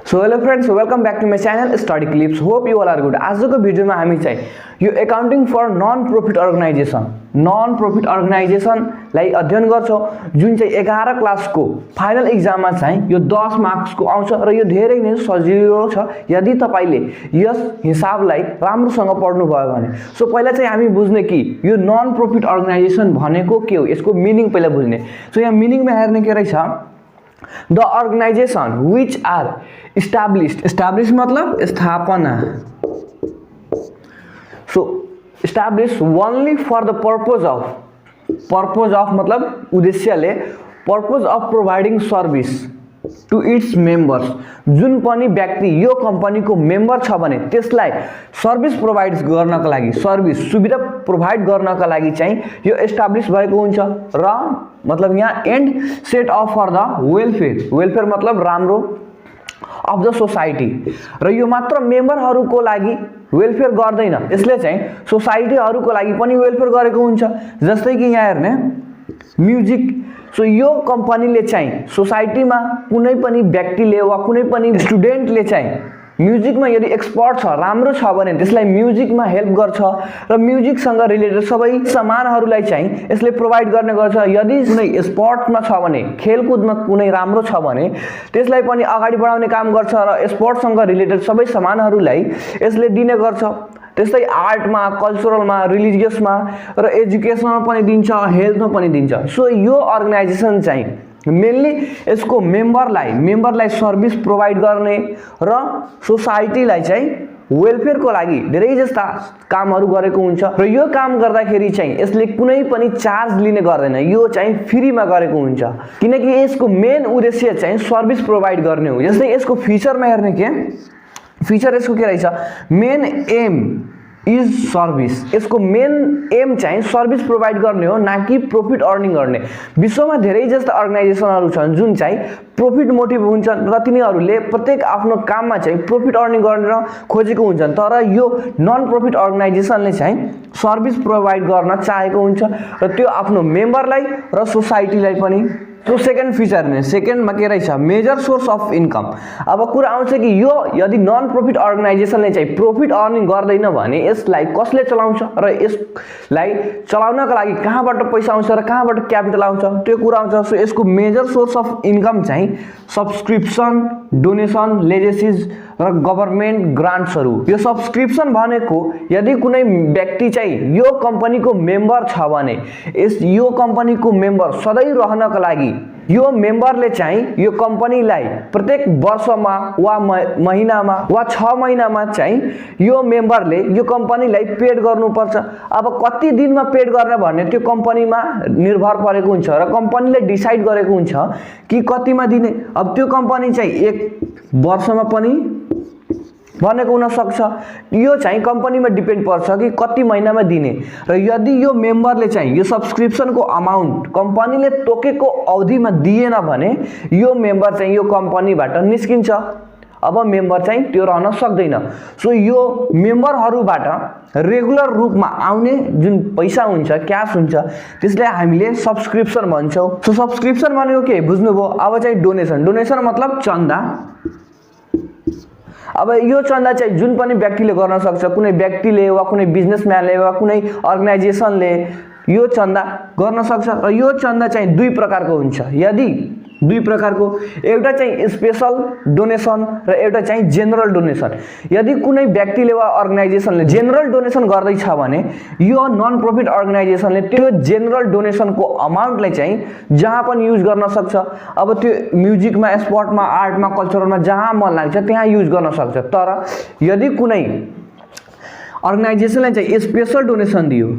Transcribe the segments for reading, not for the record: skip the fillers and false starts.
So hello friends, welcome back to my channel study clips. Hope you all are good. आजको भिडियोमा हामी चाहिँ यो एकाउन्टिङ फर नन प्रॉफिट अर्गनाइजेसनलाई अध्ययन गर्छौं, जुन चाहिँ 11 क्लासको फाइनल एक्जाममा चाहिँ यो 10 मार्क्सको आउँछ र यो धेरै नै सजिलो छ यदि तपाईले यस हिसाबलाई राम्रोसँग पढ्नु भयो भने। सो पहिला चाहिँ हामी बुझ्ने कि यो नन प्रॉफिट अर्गनाइजेसन भनेको के हो, यसको मिनिङ पहिला बुझ्ने। सो यहाँ मिनिङमा हेर्ने के रहेछ, The organization which are established मतलब स्थापना, so established only for the purpose of मतलब उद्देश्यले purpose of providing service to its members। जुन पनि व्यक्ति यो कम्पनीको मेम्बर छ भने त्यसलाई सर्भिस प्रोभाइड गर्नका लागि, सर्भिस सुविधा प्रोभाइड गर्नका लागि चाहिँ यो एस्टाब्लिश भएको हुन्छ र मतलब यहाँ and set of for the welfare मतलब राम्रो अफ द सोसाइटी। र यो मात्र मेम्बरहरूको लागि वेलफेयर गर्दैन, यसले चाहिँ सोसाइटीहरूको लागि पनि वेलफेयर गरेको हुन्छ। जस्तै कि यहाँ हेर्ने म्युजिक, सो यो कम्पनीले चाहिँ सोसाइटीमा कुनै पनि व्यक्तिले वा कुनै पनि स्टुडेन्टले चाहिँ म्युजिकमा यदि एक्सपर्ट छ, राम्रो छ भने त्यसलाई म्युजिकमा हेल्प गर्छ र म्युजिकसँग रिलेटेड सबै सामानहरूलाई चाहिँ यसले प्रोभाइड गर्ने गर्छ। यदि कुनै स्पोर्ट्समा छ भने, खेलकुदमा कुनै राम्रो छ भने त्यसलाई पनि अगाडि बढाउने काम गर्छ र स्पोर्ट्ससँग रिलेटेड सबै सामानहरूलाई यसले दिने गर्छ। त्यस्तै आर्टमा, कल्चरलमा, रिलिजियसमा र एजुकेसनमा पनि दिन्छ, हेल्थमा पनि दिन्छ। सो यो अर्गनाइजेसन चाहिँ मेनली यसको मेम्बरलाई सर्भिस प्रोभाइड गर्ने र सोसाइटीलाई चाहिँ वेलफेयरको लागि धेरै जस्ता कामहरू गरेको हुन्छ। र यो काम गर्दाखेरि चाहिँ यसले कुनै पनि चार्ज लिने गर्दैन, यो चाहिँ फ्रीमा गरेको हुन्छ, किनकि यसको मेन उद्देश्य चाहिँ सर्भिस प्रोभाइड गर्ने हो। जस्तै यसको फीचरमा हेर्ने के फीचर यसको के रहेछ, मेन एम इज सर्भिस। यसको मेन एम चाहिँ सर्भिस प्रोभाइड गर्ने हो, न कि प्रॉफिट अर्निङ गर्ने। विश्वमा धेरै जस्ता अर्गनाइजेसनहरू छन् जुन चाहिँ प्रॉफिट मोटिभ हुन्छन् र तिनीहरूले प्रत्येक आफ्नो काममा चाहिँ प्रॉफिट अर्निङ गर्न खोजेको हुन्छन्, तर यो नन प्रॉफिट अर्गनाइजेसनले चाहिँ सर्भिस प्रोभाइड गर्न चाहेको हुन्छ र त्यो आफ्नो मेम्बरलाई र सोसाइटीलाई पनि। तो सेकेन्ड फिचर ने सेकेन्डमा के रहेछ, मेजर सोर्स अफ इन्कम। अब कुरा आउँछ कि यो यदि नन प्रॉफिट अर्गनाइजेसनले चाहिँ प्रॉफिट अर्निङ गर्दैन भने यसलाई कसले चलाउँछ र यसलाई चलाउनका लागि कहाँबाट पैसा आउँछ र कहाँबाट क्यापिटल आउँछ त्यो कुरा आउँछ। सो यसको मेजर सोर्स अफ इन्कम चाहिँ सब्सक्रिप्सन, डोनेसन, लेजेसिज र गभर्नमेन्ट ग्रान्ट्सहरू। यो सब्सक्रिप्सन भनेको यदि कुनै व्यक्ति चाहिँ यो कम्पनीको मेम्बर छ भने यो कम्पनीको मेम्बर सधैँ रहनका लागि यो मेम्बरले चाहिँ यो कम्पनीलाई प्रत्येक वर्षमा वा महिनामा वा 6 महिनामा चाहिँ यो मेम्बरले यो कम्पनीलाई पेड गर्नुपर्छ। अब कति दिनमा पेड गर्ने भन्ने त्यो कम्पनीमा निर्भर परेको हुन्छ र कम्पनीले डिसाइड गरेको हुन्छ कि कतिमा दिने। अब त्यो कम्पनी चाहिँ 1 वर्षमा पनि भनेको हुन सक्छ, यो चाहिँ कम्पनीमा डिपेन्ड पर्छ कि कति महिनामा दिने। र यदि यो मेम्बरले चाहिँ यो सब्सक्रिप्सनको अमाउन्ट कम्पनीले तोकेको अवधिमा दिएन भने यो मेम्बर चाहिँ यो कम्पनीबाट निस्किन्छ। अब मेम्बर चाहिँ त्यो रहन सक्दैन। सो यो मेम्बरहरूबाट रेगुलर रूपमा आउने जुन पैसा हुन्छ, क्याश हुन्छ, त्यसलाई हामीले सब्सक्रिप्सन भन्छौँ। सो सब्सक्रिप्सन भनेको के बुझ्नुभयो। अब चाहिँ डोनेसन मतलब चन्दा। अब यो चन्दा चाहिँ जुन पनि व्यक्तिले गर्न सक्छ, कुनै व्यक्तिले वा कुनै बिजनेसम्यानले वा कुनै अर्गनाइजेसनले यो चन्दा गर्न सक्छ। र यो चन्दा चाहिँ 2 प्रकारको हुन्छ। यदि 2 प्रकारको, एउटा चाहिँ स्पेशल डोनेसन र एउटा चाहिँ जेनरल डोनेसन। यदि कुनै व्यक्तिले वा अर्गनाइजेसनले जेनरल डोनेसन गर्दैछ भने यो नन प्रॉफिट अर्गनाइजेसनले त्यो जेनरल डोनेसनको अमाउन्टलाई चाहिँ जहाँ पनि युज गर्न सक्छ। अब त्यो म्युजिकमा, स्पोर्टमा, आर्टमा, कल्चरलमा जहाँ मन लाग्छ त्यहाँ युज गर्न सक्छ। तर यदि कुनै अर्गनाइजेसनले चाहिँ स्पेशल डोनेसन दियो,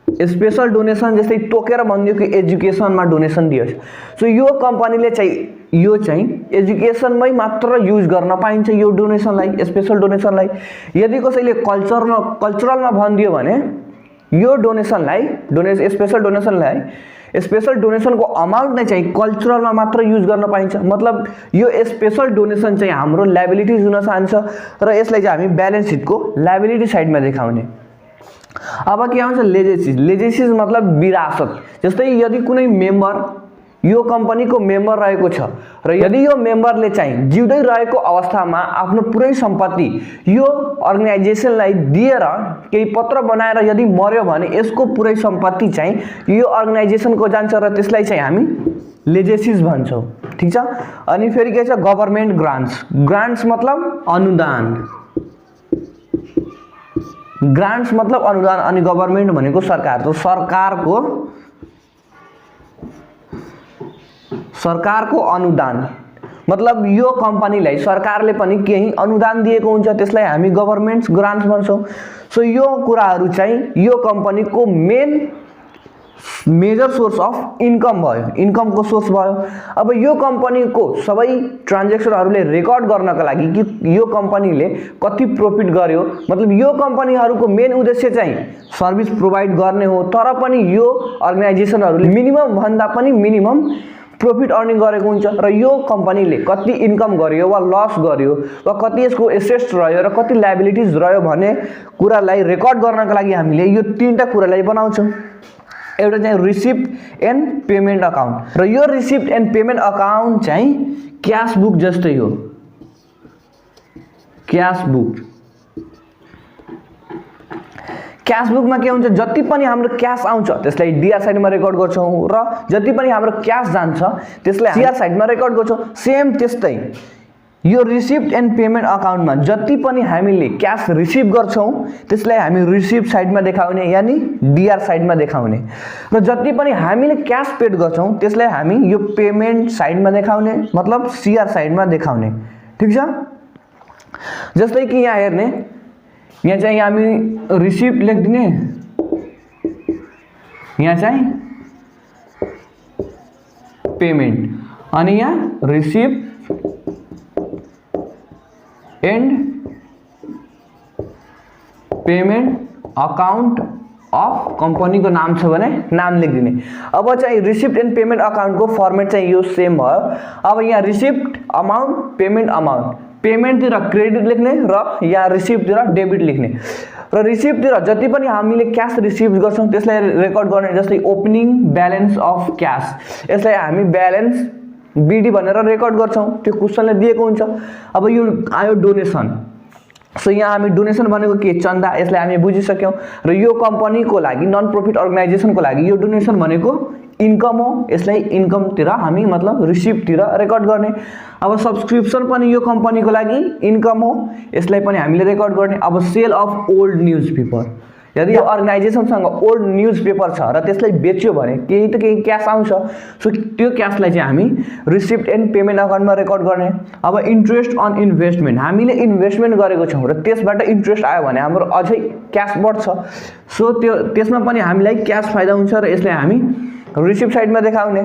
स्पेशल डोनेसन जस्तै तोकेर भनिदियो कि एजुकेसनमा डोनेसन दियो, सो यो कम्पनीले चाहिँ यो चाहिँ एजुकेसनमै मात्र युज गर्न पाइन्छ यो डोनेसनलाई, स्पेशल डोनेसनलाई। यदि कसैले कल्चरलमा भनिदियो भने यो स्पेशल डोनेसनको अमाउन्ट नै चाहिँ कल्चरलमा मात्र युज गर्न पाइन्छ। मतलब यो स्पेशल डोनेसन चाहिँ हाम्रो लायबिलिटिज हुन जान्छ र यसलाई चाहिँ हामी ब्यालेन्स सिटको लायबिलिटी साइडमा देखाउने। अब के आउँछ, लेजेसिज मतलब विरासत। जस्तै यदि कुनै मेम्बर यो कम्पनीको मेम्बर रहेको छ र यदि यो मेम्बरले चाहिँ जिउँदै रहेको अवस्थामा आफ्नो पुरै सम्पत्ति यो अर्गनाइजेसनलाई दिएर केही पत्र बनाएर यदि मर्यो भने यसको पुरै सम्पत्ति चाहिँ यो अर्गनाइजेसनको जान्छ र त्यसलाई चाहिँ हामी लेजेसिज भन्छौँ। ठीक छ। अनि फेरि के छ गभर्नमेन्ट ग्रान्ट्स। ग्रान्ट्स मतलब अनुदान, ग्रान्ट्स मतलब अनुदान अनि गभर्नमेन्ट भनेको सरकार। तो सरकारको अनुदान मतलब यो कम्पनीलाई सरकारले पनि केही अनुदान दिएको हुन्छ, त्यसलाई हामी गभर्नमेन्ट ग्रान्ट्स भन्छौँ। सो यो कुराहरू चाहिँ यो कम्पनीको मेजर सोर्स अफ इन्कम भयो, इन्कमको सोर्स भयो। अब यो कम्पनीको सबै ट्रान्ज्याक्सनहरूले रेकर्ड गर्नका लागि कि यो कम्पनीले कति प्रॉफिट गर्यो, मतलब यो कम्पनीहरूको मेन उद्देश्य चाहिँ सर्भिस प्रोवाइड गर्ने हो, तर पनि यो अर्गनाइजेसनहरूले मिनिमम भन्दा पनि मिनिमम प्रॉफिट अर्निङ गरेको हुन्छ र यो कम्पनीले कति इन्कम गर्यो वा लस गर्यो वा कति यसको एसेट्स रह्यो र कति लायबिलिटिज रह्यो भन्ने कुरालाई रेकर्ड गर्नका लागि हामीले यो तीनटा कुरालाई बनाउँछौँ। एउटा चाहिँ रिसिप्ट एन्ड पेमेन्ट अकाउन्ट र यो रिसिप्ट एन्ड पेमेन्ट अकाउन्ट चाहिँ क्याश बुक जस्तै हो। क्याश बुकमा के हुन्छ, जति पनि हाम्रो क्यास आउँछ त्यसलाई डीआर साइडमा रेकर्ड गर्छौँ र जति पनि हाम्रो क्यास जान्छ त्यसलाई सीआर साइडमा रेकर्ड गर्छौँ। सेम त्यस्तै यो रिसिप्ट एन्ड पेमेन्ट अकाउन्टमा जति पनि हामीले क्यास रिसिभ गर्छौँ त्यसलाई हामी रिसिप्ट साइडमा देखाउने यानी डीआर साइडमा देखाउने र जति पनि हामीले क्यास पेड गर्छौँ त्यसलाई हामी यो पेमेन्ट साइडमा देखाउने मतलब सीआर साइडमा देखाउने। ठीक छ। जस्तै कि यहाँ हेर्ने, यहाँ चाहिँ हामी रिसिप्ट लेखिदिने, यहाँ चाहिँ पेमेन्ट अनि यहाँ receipt and payment account of कम्पनीको नाम छ भने नाम लेखिदिने। अब चाहिँ रिसिप्ट एन्ड पेमेन्ट अकाउन्टको फर्मेट चाहिँ यो सेम भयो। अब यहाँ रिसिप्ट अमाउन्ट पेमेन्ट अमाउन्ट, पेमेन्टतिर क्रेडिट लेख्ने र यहाँ रिसिप्टतिर डेबिट लेख्ने र रिसिप्टतिर जति पनि हामीले क्यास रिसिभ गर्छौँ त्यसलाई रेकर्ड गर्ने। जस्तै ओपनिङ ब्यालेन्स अफ क्यास, यसलाई हामी ब्यालेन्स बीडी भनेर रेकर्ड गर्छौँ, त्यो क्वेसनले दिएको हुन्छ। अब यो आयो डोनेसन, सो यहाँ हामी डोनेसन भनेको के चन्दा, यसलाई हामी बुझिसक्यौँ र यो कम्पनीको लागि नन प्रॉफिट अर्गनाइजेसनको लागि यो डोनेसन भनेको इन्कम हो, यसलाई इन्कमतिर हामी मतलब रिसिप्टतिर रेकर्ड गर्ने। अब सब्सक्रिप्सन पनि यो कम्पनीको लागि इन्कम हो, यसलाई पनि हामीले रेकर्ड गर्ने। अब sale of old newspaper, यदि यो अर्गनाइजेसनसँग ओल्ड न्यूज पेपर छ र त्यसलाई बेच्यो भने केही त केही क्यास आउँछ, सो त्यो क्यासलाई चाहिँ हामी रिसिप्ट एन्ड पेमेन्ट अकाउन्टमा रेकर्ड गर्ने। अब इन्ट्रेस्ट अन इन्भेस्टमेन्ट, हामीले इन्भेस्टमेन्ट गरेको छौँ र त्यसबाट इन्ट्रेस्ट आयो भने हाम्रो अझै क्यास बढ्छ, सो त्यसमा पनि हामीलाई क्यास फाइदा हुन्छ र यसलाई हामी रिसिप्ट साइडमा देखाउने।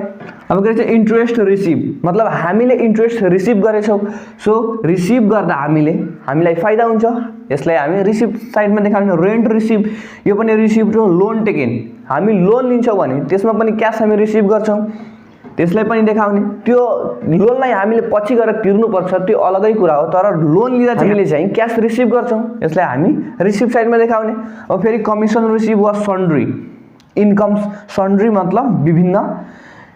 अब के भन्छ इन्ट्रेस्ट रिसिभ, मतलब हामीले इन्ट्रेस्ट रिसिभ गरेछौँ, सो रिसिभ गर्दा हामीलाई फाइदा हुन्छ, यसलाई हामी रिसिप्ट साइडमा देखाउने। रेन्ट रिसिभ, यो पनि रिसिप्ट हो। लोन टेकेन, हामी लोन लिन्छौँ भने त्यसमा पनि क्यास हामी रिसिभ गर्छौँ, त्यसलाई पनि देखाउने। त्यो लोनलाई हामीले पछि गएर तिर्नुपर्छ त्यो अलगै कुरा हो, तर लोन लिँदा हामीले चाहिँ क्यास रिसिभ गर्छौँ, यसलाई हामी रिसिप्ट साइडमा देखाउने। अब फेरि कमिसन रिसिभ वा सन्ड्री इन्कम्स, सन्ड्री मतलब विभिन्न,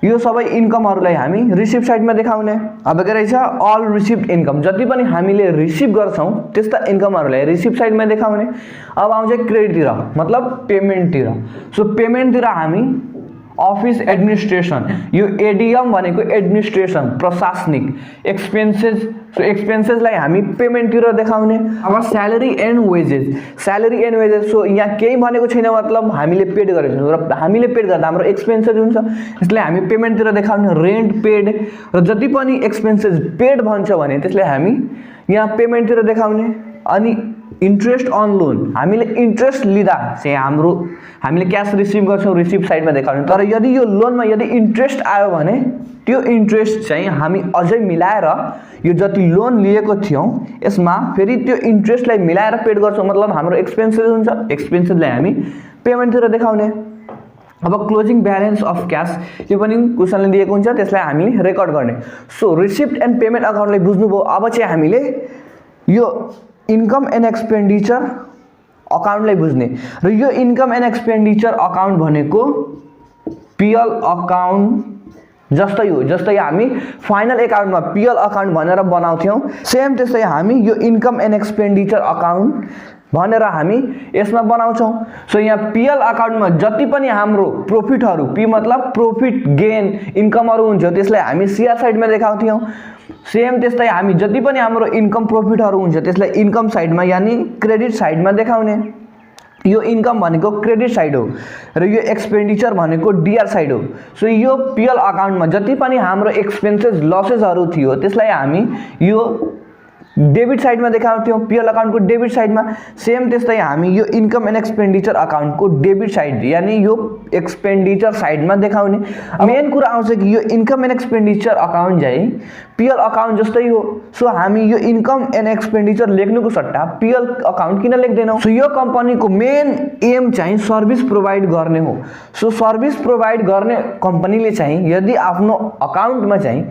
यो सबै इन्कमहरूलाई हामी रिसिप्ट साइडमा देखाउने। अब के रहेछ अल रिसिप्ट इन्कम, जति पनि हामीले रिसिभ गर्छौँ त्यस्ता इन्कमहरूलाई रिसिप्ट साइडमा देखाउने। अब आउँछ क्रेडिटतिर मतलब पेमेन्टतिर, सो पेमेन्टतिर हामी अफिस एडमिनिस्ट्रेसन, यो एडिएम भनेको एडमिनिस्ट्रेसन प्रशासनिक एक्सपेन्सेस, सो एक्सपेन्सेसलाई हामी पेमेन्टतिर देखाउने। अब स्यालेरी एन्ड वेजेस, सो यहाँ केही भनेको छैन, मतलब हामीले पेड गरेछौँ र हामीले पेड गर्दा हाम्रो एक्सपेन्सेस हुन्छ, यसलाई हामी पेमेन्टतिर देखाउने। रेन्ट पेड र जति पनि एक्सपेन्सेस पेड भन्छ भने त्यसलाई हामी यहाँ पेमेन्टतिर देखाउने। अनि इन्ट्रेस्ट अन लोन, हामीले इन्ट्रेस्ट लिँदा चाहिँ हामीले क्यास रिसिभ गर्छौँ, रिसिप्ट साइडमा देखाउने। तर यदि यो लोनमा यदि इन्ट्रेस्ट आयो भने त्यो इन्ट्रेस्ट चाहिँ हामी अझै मिलाएर यो जति लोन लिएको थियौँ यसमा फेरि त्यो इन्ट्रेस्टलाई मिलाएर पेड गर्छौँ, मतलब हाम्रो एक्सपेन्सेस हुन्छ, एक्सपेन्सेसलाई हामी पेमेन्टतिर देखाउने। अब क्लोजिङ ब्यालेन्स अफ क्यास, यो पनि क्वेसनले दिएको हुन्छ, त्यसलाई हामीले रेकर्ड गर्ने। सो रिसिप्ट एन्ड पेमेन्ट अकाउन्टलाई बुझ्नुभयो। अब चाहिँ हामीले यो इन्कम एन्ड एक्सपेन्डिचर अकाउन्टलाई बुझ्ने र यो इन्कम एन्ड एक्सपेन्डिचर अकाउन्ट भनेको पिएल अकाउन्ट जस्तै हो, जस्तै हामी फाइनल एकाउन्टमा पिएल अकाउन्ट भनेर बनाउँथ्यौँ, सेम त्यस्तै हामी यो इन्कम एन्ड एक्सपेन्डिचर अकाउन्ट भनेर हामी यसमा बनाउँछौँ। सो यहाँ पिएल अकाउन्टमा जति पनि हाम्रो प्रॉफिटहरु, पी मतलब प्रॉफिट गेन इन्कमहरु हुन्छ त्यसलाई हामी सीआर साइडमा देखाउँथ्यौँ। सेम त्यस्तै हामी जति पनि हाम्रो इन्कम प्रॉफिटहरु हुन्छ त्यसलाई इन्कम साइडमा यानी क्रेडिट साइडमा देखाउने। यो इन्कम भनेको क्रेडिट साइड हो र यो एक्सपेन्डिचर भनेको डीआर साइड हो। सो यो पिएल अकाउन्टमा जति पनि हाम्रो एक्सपेन्सेस लसेसहरु थियो त्यसलाई हामी यो डेबिट साइडमा देखाउँथ्यौँ, पिएल अकाउन्टको डेबिट साइडमा। सेम त्यस्तै हामी यो इन्कम एन्ड एक्सपेन्डिचर अकाउन्टको डेबिट साइड यानी यो एक्सपेन्डिचर साइडमा देखाउने। मेन कुरा आउँछ कि यो इन्कम एन्ड एक्सपेन्डिचर अकाउन्ट चाहिँ पिएल अकाउन्ट जस्तै हो। सो हामी यो इन्कम एन्ड एक्सपेन्डिचर लेख्नुको सट्टा पिएल अकाउन्ट किन लेख्दैनौँ? सो यो कम्पनीको मेन एम चाहिँ सर्भिस प्रोभाइड गर्ने हो। सो सर्भिस प्रोभाइड गर्ने कम्पनीले चाहिँ यदि आफ्नो अकाउन्टमा चाहिँ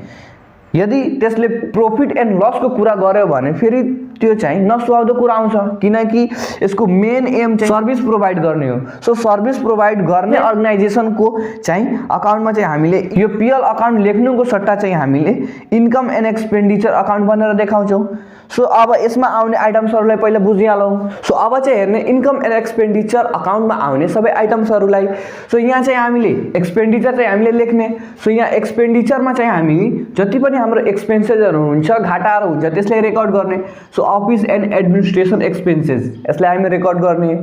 यदि त्यसले प्रॉफिट एन्ड लस को कुरा गर्यो भने फेरि त्यो चाहिँ नसुहाउँदो कुरा आउँछ, किनकि यसको मेन एम चाहिँ सर्भिस प्रोभाइड गर्ने हो। सो सर्भिस प्रोभाइड गर्ने अर्गनाइजेसनको चाहिँ अकाउन्टमा चाहिँ हामीले यो पिएल अकाउन्ट लेख्नुको सट्टा चाहिँ हामीले इन्कम एन्ड एक्सपेन्डिचर अकाउन्ट भनेर देखाउँछौँ। सो अब यसमा आउने आइटम्सहरुलाई पहिला बुझिहालौँ। सो अब चाहिँ हेर्ने इन्कम एन्ड एक्सपेन्डिचर अकाउन्टमा आउने सबै आइटम्सहरुलाई। सो यहाँ चाहिँ हामीले एक्सपेन्डिचर चाहिँ हामीले लेख्ने। सो यहाँ एक्सपेन्डिचरमा चाहिँ हामी जति पनि हाम्रो एक्सपेन्सेसहरु हुन्छ, घाटाहरु हुन्छ त्यसलाई रेकर्ड गर्ने। So office and administration expenses यसलाई हामी रेकर्ड गर्ने।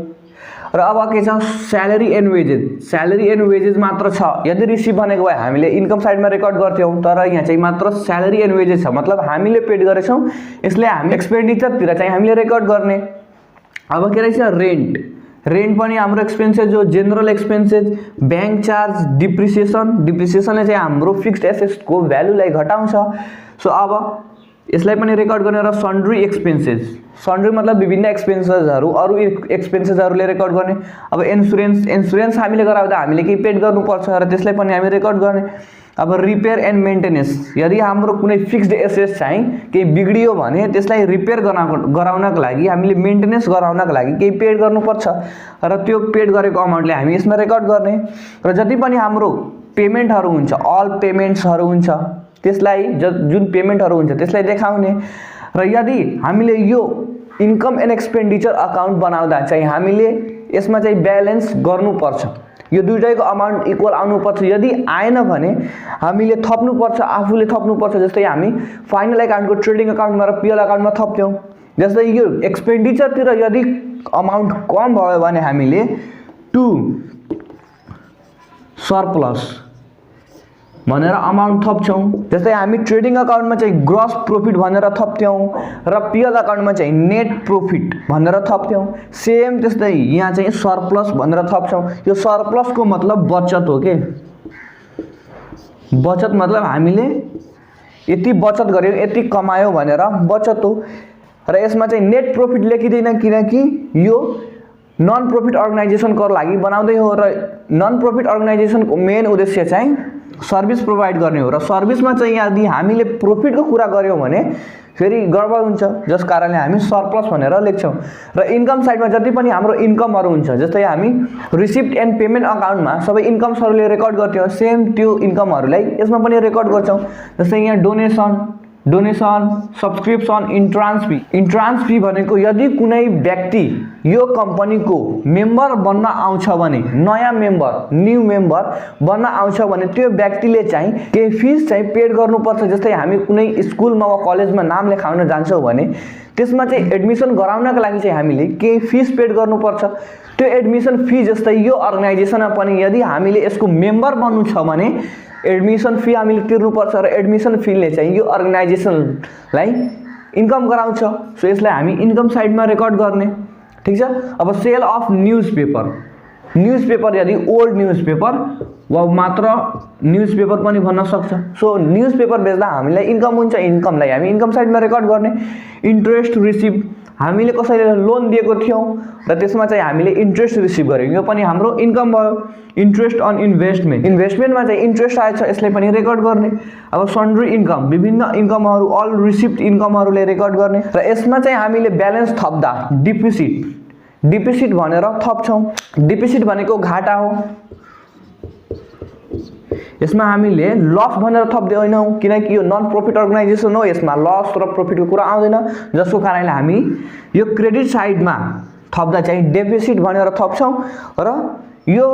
र अब के छ? Salary and wages. Salary and wages मात्र छ। यदि रिसिभ भनेको भए हामीले इन्कम साइडमा रेकर्ड गर्थ्यौं, तर यहाँ चाहिँ मात्र स्यालेरी एन्ड वेजेस छ, मतलब हामीले पेड गरेछौं, यसलाई हामी एक्सपेन्डिचर तिर चाहिँ हामीले रेकर्ड गर्ने। अब के रहेछ? रेन्ट। रेन्ट पनि हाम्रो एक्सपेन्सेस हो, जेनरल एक्सपेन्सेस, बैंक चार्ज, डिप्रिसिएसनले चाहिँ हाम्रो फिक्स्ड एसेट्स को भ्यालुलाई घटाउँछ। सो अब यसलाई पनि रेकर्ड गर्ने। र सन्ड्री एक्सपेन्सेस, सन्ड्री मतलब विभिन्न एक्सपेन्सेसहरु, अरु एक्सपेन्सेसहरुले रेकर्ड गर्ने। अब इन्स्योरेन्स हामीले गराउँदा हामीले केही पेड गर्नुपर्छ र त्यसलाई पनि हामी रेकर्ड गर्ने। अब रिपेयर एन्ड मेन्टेनेन्स, यदि हाम्रो कुनै फिक्स्ड एसेट चाहिँ केही बिग्डियो भने त्यसलाई रिपेयर गराउनको लागि हामीले मेन्टेनेन्स गराउनको लागि केही पेड गर्नुपर्छ र त्यो पेड गरेको अमाउन्टले हामी यसमा रेकर्ड गर्ने। र जति पनि हाम्रो पेमेन्टहरु हुन्छ, अल पेमेन्ट्सहरु हुन्छ त्यसलाई जुन पेमेन्टहरु हुन्छ त्यसलाई देखाउने। र यदि हामीले यो इन्कम एन्ड एक्सपेन्डिचर अकाउन्ट बनाउँदा चाहिँ हामीले यसमा चाहिँ ब्यालेन्स गर्नुपर्छ, यो दुईटैको अमाउन्ट इक्वल आउनुपर्छ। यदि आएन भने हामीले थप्नुपर्छ, आफूले थप्नुपर्छ। जस्तै हामी फाइनल अकाउन्टको ट्रेडिङ अकाउन्टमा र पिएल अकाउन्टमा थप्थ्यौं। जस्तै यो एक्सपेन्डिचर तिर यदि अमाउन्ट कम भयो भने हामीले टु सरप्लस भनेर अमाउन्ट थप्छौं। जस्तै हामी ट्रेडिङ अकाउन्टमा चाहिँ ग्रस प्रॉफिट भनेर थप्थ्यौं र पिएल अकाउन्टमा चाहिँ नेट प्रॉफिट भनेर थप्थ्यौं। सेम त्यस्तै यहाँ चाहिँ सरप्लस भनेर थप्छौं। यो सरप्लस को मतलब बचत हो के। बचत मतलब हामीले यति बचत गर्यौं, यति कमायौं भनेर बचत हो। र यसमा चाहिँ नेट प्रॉफिट लेखिदैन, किनकि यो नन प्रॉफिट अर्गनाइजेसनको लागि बनाउँदै हो र नन प्रॉफिट अर्गनाइजेसनको मेन उद्देश्य चाहिँ सर्भिस प्रोभाइड गर्ने हो। र सर्भिसमा चाहिँ यदि हामीले प्रॉफिटको कुरा गर्यौं भने फेरि गडबड हुन्छ, जस कारणले हामी सरप्लस भनेर लेख्छौं। र इन्कम साइडमा जति पनि हाम्रो इन्कमहरु हुन्छ, जस्तै हामी रिसिप्ट एन्ड पेमेन्ट अकाउन्टमा सबै इन्कम्सहरुले रेकर्ड गर्थ्यौं, सेम त्यो इन्कमहरुलाई यसमा पनि रेकर्ड गर्छौं। जस्तै यहाँ डोनेसन, सब्सक्रिप्सन, इन्ट्रान्स फी भनेको यदि कुनै व्यक्ति यो कम्पनीको मेम्बर बन्न आउँछ भने, नयाँ मेम्बर, न्यू मेम्बर बन्न आउँछ भने त्यो व्यक्तिले चाहिँ केही फीस चाहिँ पेड गर्नुपर्छ। जस्तै हामी कुनै स्कुलमा वा कलेजमा नाम लेखाउन जान्छौं भने त्यसमा चाहिँ एडमिसन गराउनको लागि चाहिँ हामीले केही फीस पेड गर्नुपर्छ। त्यो एडमिसन फी जस्तै यो अर्गनाइजेसनमा पनि यदि हामीले यसको मेम्बर बन्नु छ भने एडमिसन फी हामीले तिर्नुपर्छ र एडमिसन फीले चाहिँ यो अर्गनाइजेसनलाई इन्कम गराउँछ। सो यसलाई हामी इन्कम साइडमा रेकर्ड गर्ने। ठीक छ। अब सेल अफ न्यूजपेपर यदि ओल्ड न्यूजपेपर वा मात्र न्यूजपेपर पनि भन्न सक्छ। सो न्यूजपेपर बेच्दा हामीलाई इन्कम हुन्छ, इन्कमलाई हामी इन्कम साइडमा रेकर्ड गर्ने। इन्ट्रेस्ट रिसिभ, हामीले कसैले लोन दिएको थियौं र त्यसमा चाहिँ हामीले इन्ट्रेस्ट रिसिभ गर्यौं, यो पनि हाम्रो इन्कम भयो। इन्ट्रेस्ट अन इन्भेस्टमेन्टमा चाहिँ इन्ट्रेस्ट आएछ, यसलाई पनि रेकर्ड गर्ने। अब सन्ड्री इन्कम, विभिन्न इन्कमहरु, अल रिसिप्ट इन्कमहरुले रेकर्ड गर्ने। र यसमा चाहिँ हामीले ब्यालेन्स थप्दा डिपिसिट भनेर थप्छौं। डिपिसिट भनेको घाटा हो। यसमा हामीले लस भनेर थप्दै होइनौँ किनकि यो नन प्रफिट अर्गनाइजेसन हो, यसमा लस र प्रफिटको कुरा आउँदैन, जसको कारणले हामी यो क्रेडिट साइडमा थप्दा चाहिँ डेफिसिट भनेर थप्छौँ र यो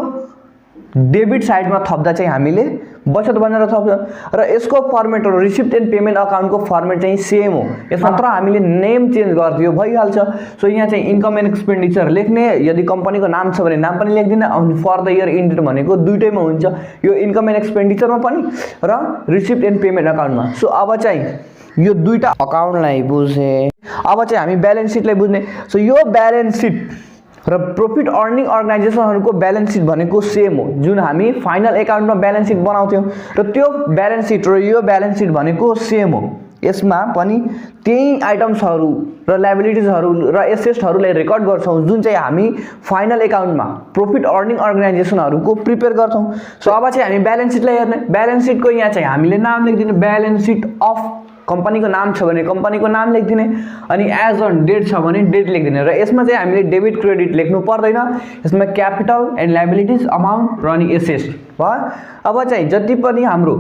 डेबिट साइडमा थप्दा चाहिँ हामीले बचत भनेर थप्छौँ र यसको फर्मेट र रिसिप्ट एन्ड पेमेन्ट अकाउन्टको फर्मेट चाहिँ सेम हो। यसमा मात्र हामीले नेम चेन्ज गरिदियो भइहाल्छ। सो यहाँ चाहिँ इन्कम एन्ड एक्सपेन्डिचर लेख्ने, यदि कम्पनीको नाम छ भने नाम पनि लेख्दिनँ, अनि फर द इयर इन्डेड भनेको दुईटैमा हुन्छ, यो इन्कम एन्ड एक्सपेन्डिचरमा पनि र रिसिप्ट एन्ड पेमेन्ट अकाउन्टमा। सो अब चाहिँ यो दुईटा अकाउन्टलाई बुझे, अब चाहिँ हामी ब्यालेन्स सिटलाई बुझ्ने। सो यो ब्यालेन्स सिट र प्रफिट अर्निङ अर्गनाइजेसनहरूको ब्यालेन्स सिट भनेको सेम हो, जुन हामी फाइनल एकाउन्टमा ब्यालेन्स सिट बनाउँथ्यौँ र त्यो ब्यालेन्स सिट र यो ब्यालेन्स सिट भनेको सेम हो। यसमा पनि त्यही आइटम्सहरू र लायबिलिटिजहरू र एसेट्सहरूलाई रेकर्ड गर्छौँ जुन चाहिँ हामी फाइनल एकाउन्टमा प्रफिट अर्निङ अर्गनाइजेसनहरूको प्रिपेयर गर्छौँ। सो अब चाहिँ हामी ब्यालेन्स सिटलाई हेर्ने। ब्यालेन्स सिटको यहाँ चाहिँ हामीले नाम लेखिदिने, ब्यालेन्स सिट अफ कम्पनीको नाम छ भने कम्पनीको नाम लेखिदिने, अनि एज अन डेट छ भने डेट लेखिदिने र यसमा चाहिँ हामीले डेबिट क्रेडिट लेख्नु पर्दैन। यसमा क्यापिटल एन्ड लायबिलिटिज अमाउन्ट र अनि एसेट्स भयो। अब चाहिँ जति पनि हाम्रो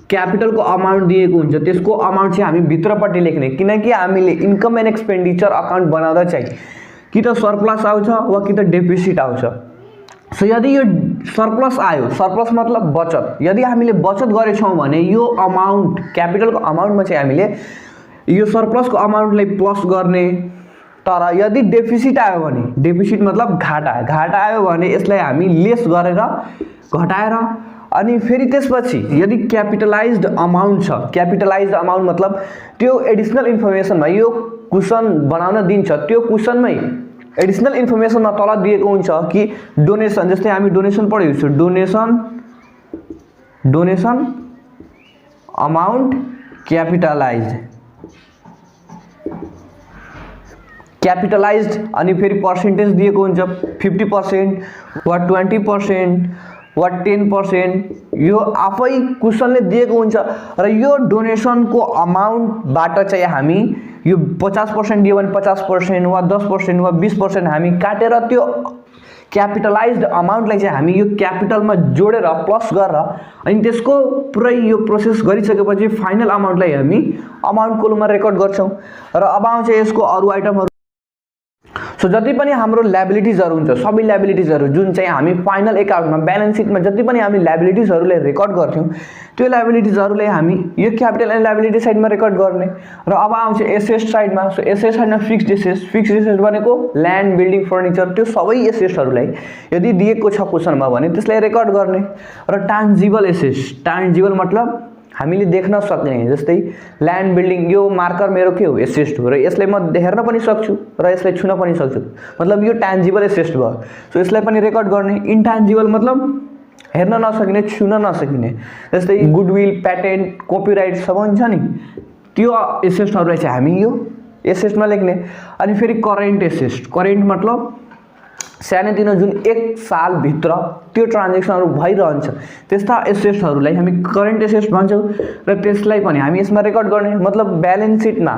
क्यापिटलको अमाउन्ट दिएको हुन्छ त्यसको अमाउन्ट चाहिँ हामी भित्रपट्टि लेख्ने, किनकि हामीले इन्कम एन्ड एक्सपेन्डिचर अकाउन्ट बनाउँदा चाहिँ कि त सरप्लस आउँछ वा कि त डेफिसिट आउँछ। सो यदि यो सरप्लस आयो, सरप्लस मतलब बचत, यदि हामीले बचत गरेछौँ भने यो अमाउन्ट क्यापिटलको अमाउन्टमा चाहिँ हामीले यो सरप्लसको अमाउन्टलाई प्लस गर्ने। तर यदि डेफिसिट आयो भने, डेफिसिट मतलब घाटा, घाटा आयो भने यसलाई हामी लेस गरेर घटाएर, अनि फेरि त्यसपछि यदि क्यापिटलाइज्ड अमाउन्ट छ, क्यापिटलाइज्ड अमाउन्ट मतलब त्यो एडिसनल इन्फर्मेसनमा यो क्वेसन बनाउन दिन्छ, त्यो क्वेसनमै एडिसनल इन्फर्मेसनमा तल दिएको हुन्छ कि डोनेसन, जस्तै हामी डोनेसन पढेको छु, डोनेसन अमाउन्ट क्यापिटलाइज्ड अनि फेरि पर्सेन्टेज दिएको हुन्छ 50% वा 20% वा 10%, यो आफै क्वेसनले दिएको हुन्छ र यो डोनेसनको अमाउन्टबाट चाहिँ हामी यो 50% दियो भने 50% वा 10% वा 20% हामी काटेर त्यो क्यापिटलाइज्ड अमाउन्टलाई चाहिँ हामी यो क्यापिटलमा जोडेर प्लस गरेर अनि त्यसको पुरै यो प्रोसेस गरिसकेपछि फाइनल अमाउन्टलाई हामी अमाउन्ट कोलममा रेकर्ड गर्छौँ। र अब आउँछ यसको अरू आइटमहरू। सो जति पनि हाम्रो लायबिलिटिजहरू हुन्छ, सबै लायबिलिटिजहरू जुन चाहिँ हामी फाइनल एकाउन्टमा ब्यालेन्स सिटमा जति पनि हामी लायबिलिटिजहरूलाई रेकर्ड गर्थ्यौँ त्यो लायबिलिटिजहरूलाई हामी यो क्यापिटल एन्ड लायबिलिटी साइडमा रेकर्ड गर्ने। र अब आउँछ एसेट साइडमा। सो एसेट साइडमा फिक्स्ड एसेट भनेको ल्यान्ड, बिल्डिङ, फर्निचर, त्यो सबै एसेट्सहरूलाई यदि दिएको छ क्वेसनमा भने त्यसलाई रेकर्ड गर्ने। र टान्जिबल एसेट्स, टान्जिबल मतलब हामीले देख्न सक्ने, जस्तै ल्यान्ड, बिल्डिङ, यो मार्कर मेरो के हो, एसेट हो र यसलाई म हेर्न पनि सक्छु र यसलाई छुन पनि सक्छु, मतलब यो टान्जिबल एसेट भयो। सो यसलाई पनि रेकर्ड गर्ने। इन्टान्जिबल मतलब हेर्न नसकिने, छुन नसकिने, जस्तै गुडविल, प्याटेन्ट, कपिराइट सब हुन्छ नि, त्यो एसेट्सहरूलाई चाहिँ हामी यो एसेट्समा लेख्ने। अनि फेरि करेन्ट एसेट, करेन्ट मतलब सानोतिनो जुन 1 सालभित्र त्यो ट्रान्जेक्सनहरू भइरहन्छ त्यस्ता एसेट्सहरूलाई हामी करेन्ट एसेट्स भन्छौँ र त्यसलाई पनि हामी यसमा रेकर्ड गर्ने। मतलब ब्यालेन्स सिटमा,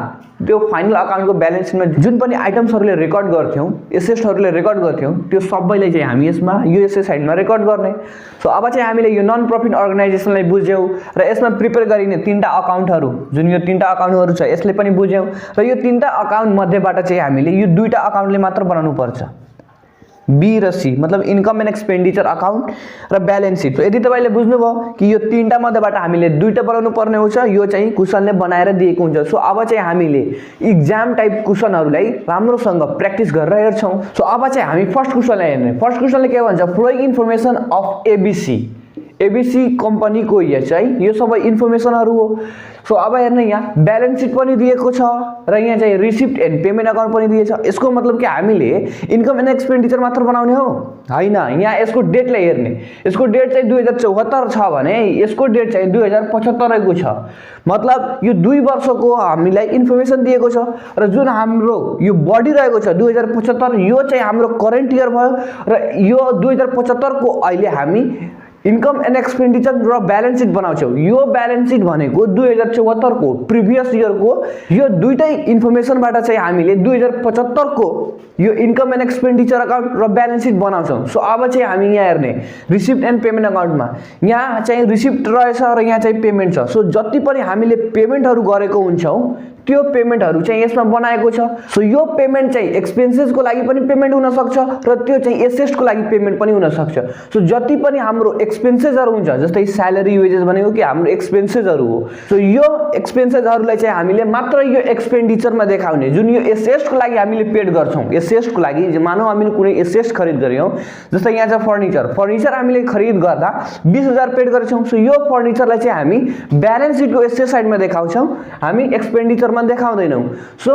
त्यो फाइनल अकाउन्टको ब्यालेन्स सिटमा जुन पनि आइटम्सहरूले रेकर्ड गर्थ्यौँ, एसेट्सहरूले रेकर्ड गर्थ्यौँ, त्यो सबैलाई चाहिँ हामी यसमा यो एसेट साइडमा रेकर्ड गर्ने। सो अब चाहिँ हामीले यो नन प्रफिट अर्गनाइजेसनलाई बुझ्यौँ र यसमा प्रिपेयर गरिने 3टा अकाउन्टहरू, जुन यो 3टा अकाउन्टहरू छ यसले पनि बुझ्यौँ र यो 3टा अकाउन्ट मध्येबाट चाहिँ हामीले यो 2टा अकाउन्टले मात्र बनाउनु पर्छ, बी र सी, मतलब इन्कम एन्ड एक्सपेन्डिचर अकाउन्ट र ब्यालेन्स सिट। यदि तपाईँले बुझ्नुभयो कि यो 3टा मध्येबाट हामीले 2टा बनाउनु पर्ने हुन्छ, यो चाहिँ क्वेसनले बनाएर दिएको हुन्छ। सो अब चाहिँ हामीले इक्जाम टाइप क्वेसनहरूलाई राम्रोसँग प्र्याक्टिस गरेर हेर्छौँ। सो अब चाहिँ हामी फर्स्ट क्वेसनलाई हेर्ने। फर्स्ट क्वेसनले के भन्छ, flowing information of ABC, ABC कम्पनीको यो चाहिँ यो सबै इन्फर्मेसनहरू हो। सो अब हेर्नु, यहाँ ब्यालेन्स सिट पनि दिएको छ र यहाँ चाहिँ रिसिप्ट एन्ड पेमेन्ट अकाउन्ट पनि दिएको छ। यसको मतलब कि हामीले इन्कम एन्ड एक्सपेन्डिचर मात्र बनाउने हो होइन, यहाँ यसको डेटलाई हेर्ने। यसको डेट चाहिँ 2074 छ भने यसको डेट चाहिँ 2075 छ, मतलब यो 2 वर्षको हामीलाई इन्फर्मेसन दिएको छ र जुन हाम्रो यो बढिरहेको छ 2075, यो चाहिँ हाम्रो करेन्ट इयर भयो र यो 2075 को अहिले हामी इन्कम एन्ड एक्सपेन्डिचर र ब्यालेन्स सिट बनाउँछौ। यो ब्यालेन्स सिट भनेको 2074 को प्रिभियस इयर को यो दुईटै इन्फर्मेसनबाट चाहिँ हामीले 2075 को यो इन्कम एन्ड एक्सपेन्डिचर अकाउन्ट र ब्यालेन्स सिट बनाउँछौँ। सो अब चाहिँ हामी यहाँ हेर्ने रिसिप्ट एन्ड पेमेन्ट अकाउन्टमा यहाँ चाहिँ रिसिप्ट रहेछ र यहाँ चाहिँ पेमेन्ट छ। सो जति पनि हामीले पेमेन्टहरू गरेको हुन्छौँ त्यो पेमेन्टहरू चाहिँ यसमा बनाएको छ। सो यो पेमेन्ट चाहिँ एक्सपेन्सेसको लागि पनि पेमेन्ट हुन सक्छ र त्यो चाहिँ एसेट्सको लागि पेमेन्ट पनि हुन सक्छ। सो जति पनि हाम्रो एक्सपेन्सेसहरू हुन्छ जस्तै स्यालेरी वेजेस भनेको कि हाम्रो एक्सपेन्सेसहरू हो। सो यो एक्सपेन्सेसहरूलाई चाहिँ हामीले मात्र यो एक्सपेन्डिचरमा देखाउने जुन यो एसेट्सको लागि हामीले पेड गर्छौँ। एसेट्सको लागि मानौ हामीले कुनै एसेट्स खरिद गर्यौँ जस्तै यहाँ छ फर्निचर हामीले खरिद गर्दा 20,000 पेड गरेछौँ। सो यो फर्निचरलाई चाहिँ हामी ब्यालेन्स सिटको एसेट साइडमा देखाउँछौँ, हामी एक्सपेन्डिचरमा देखाउँदैनौँ। सो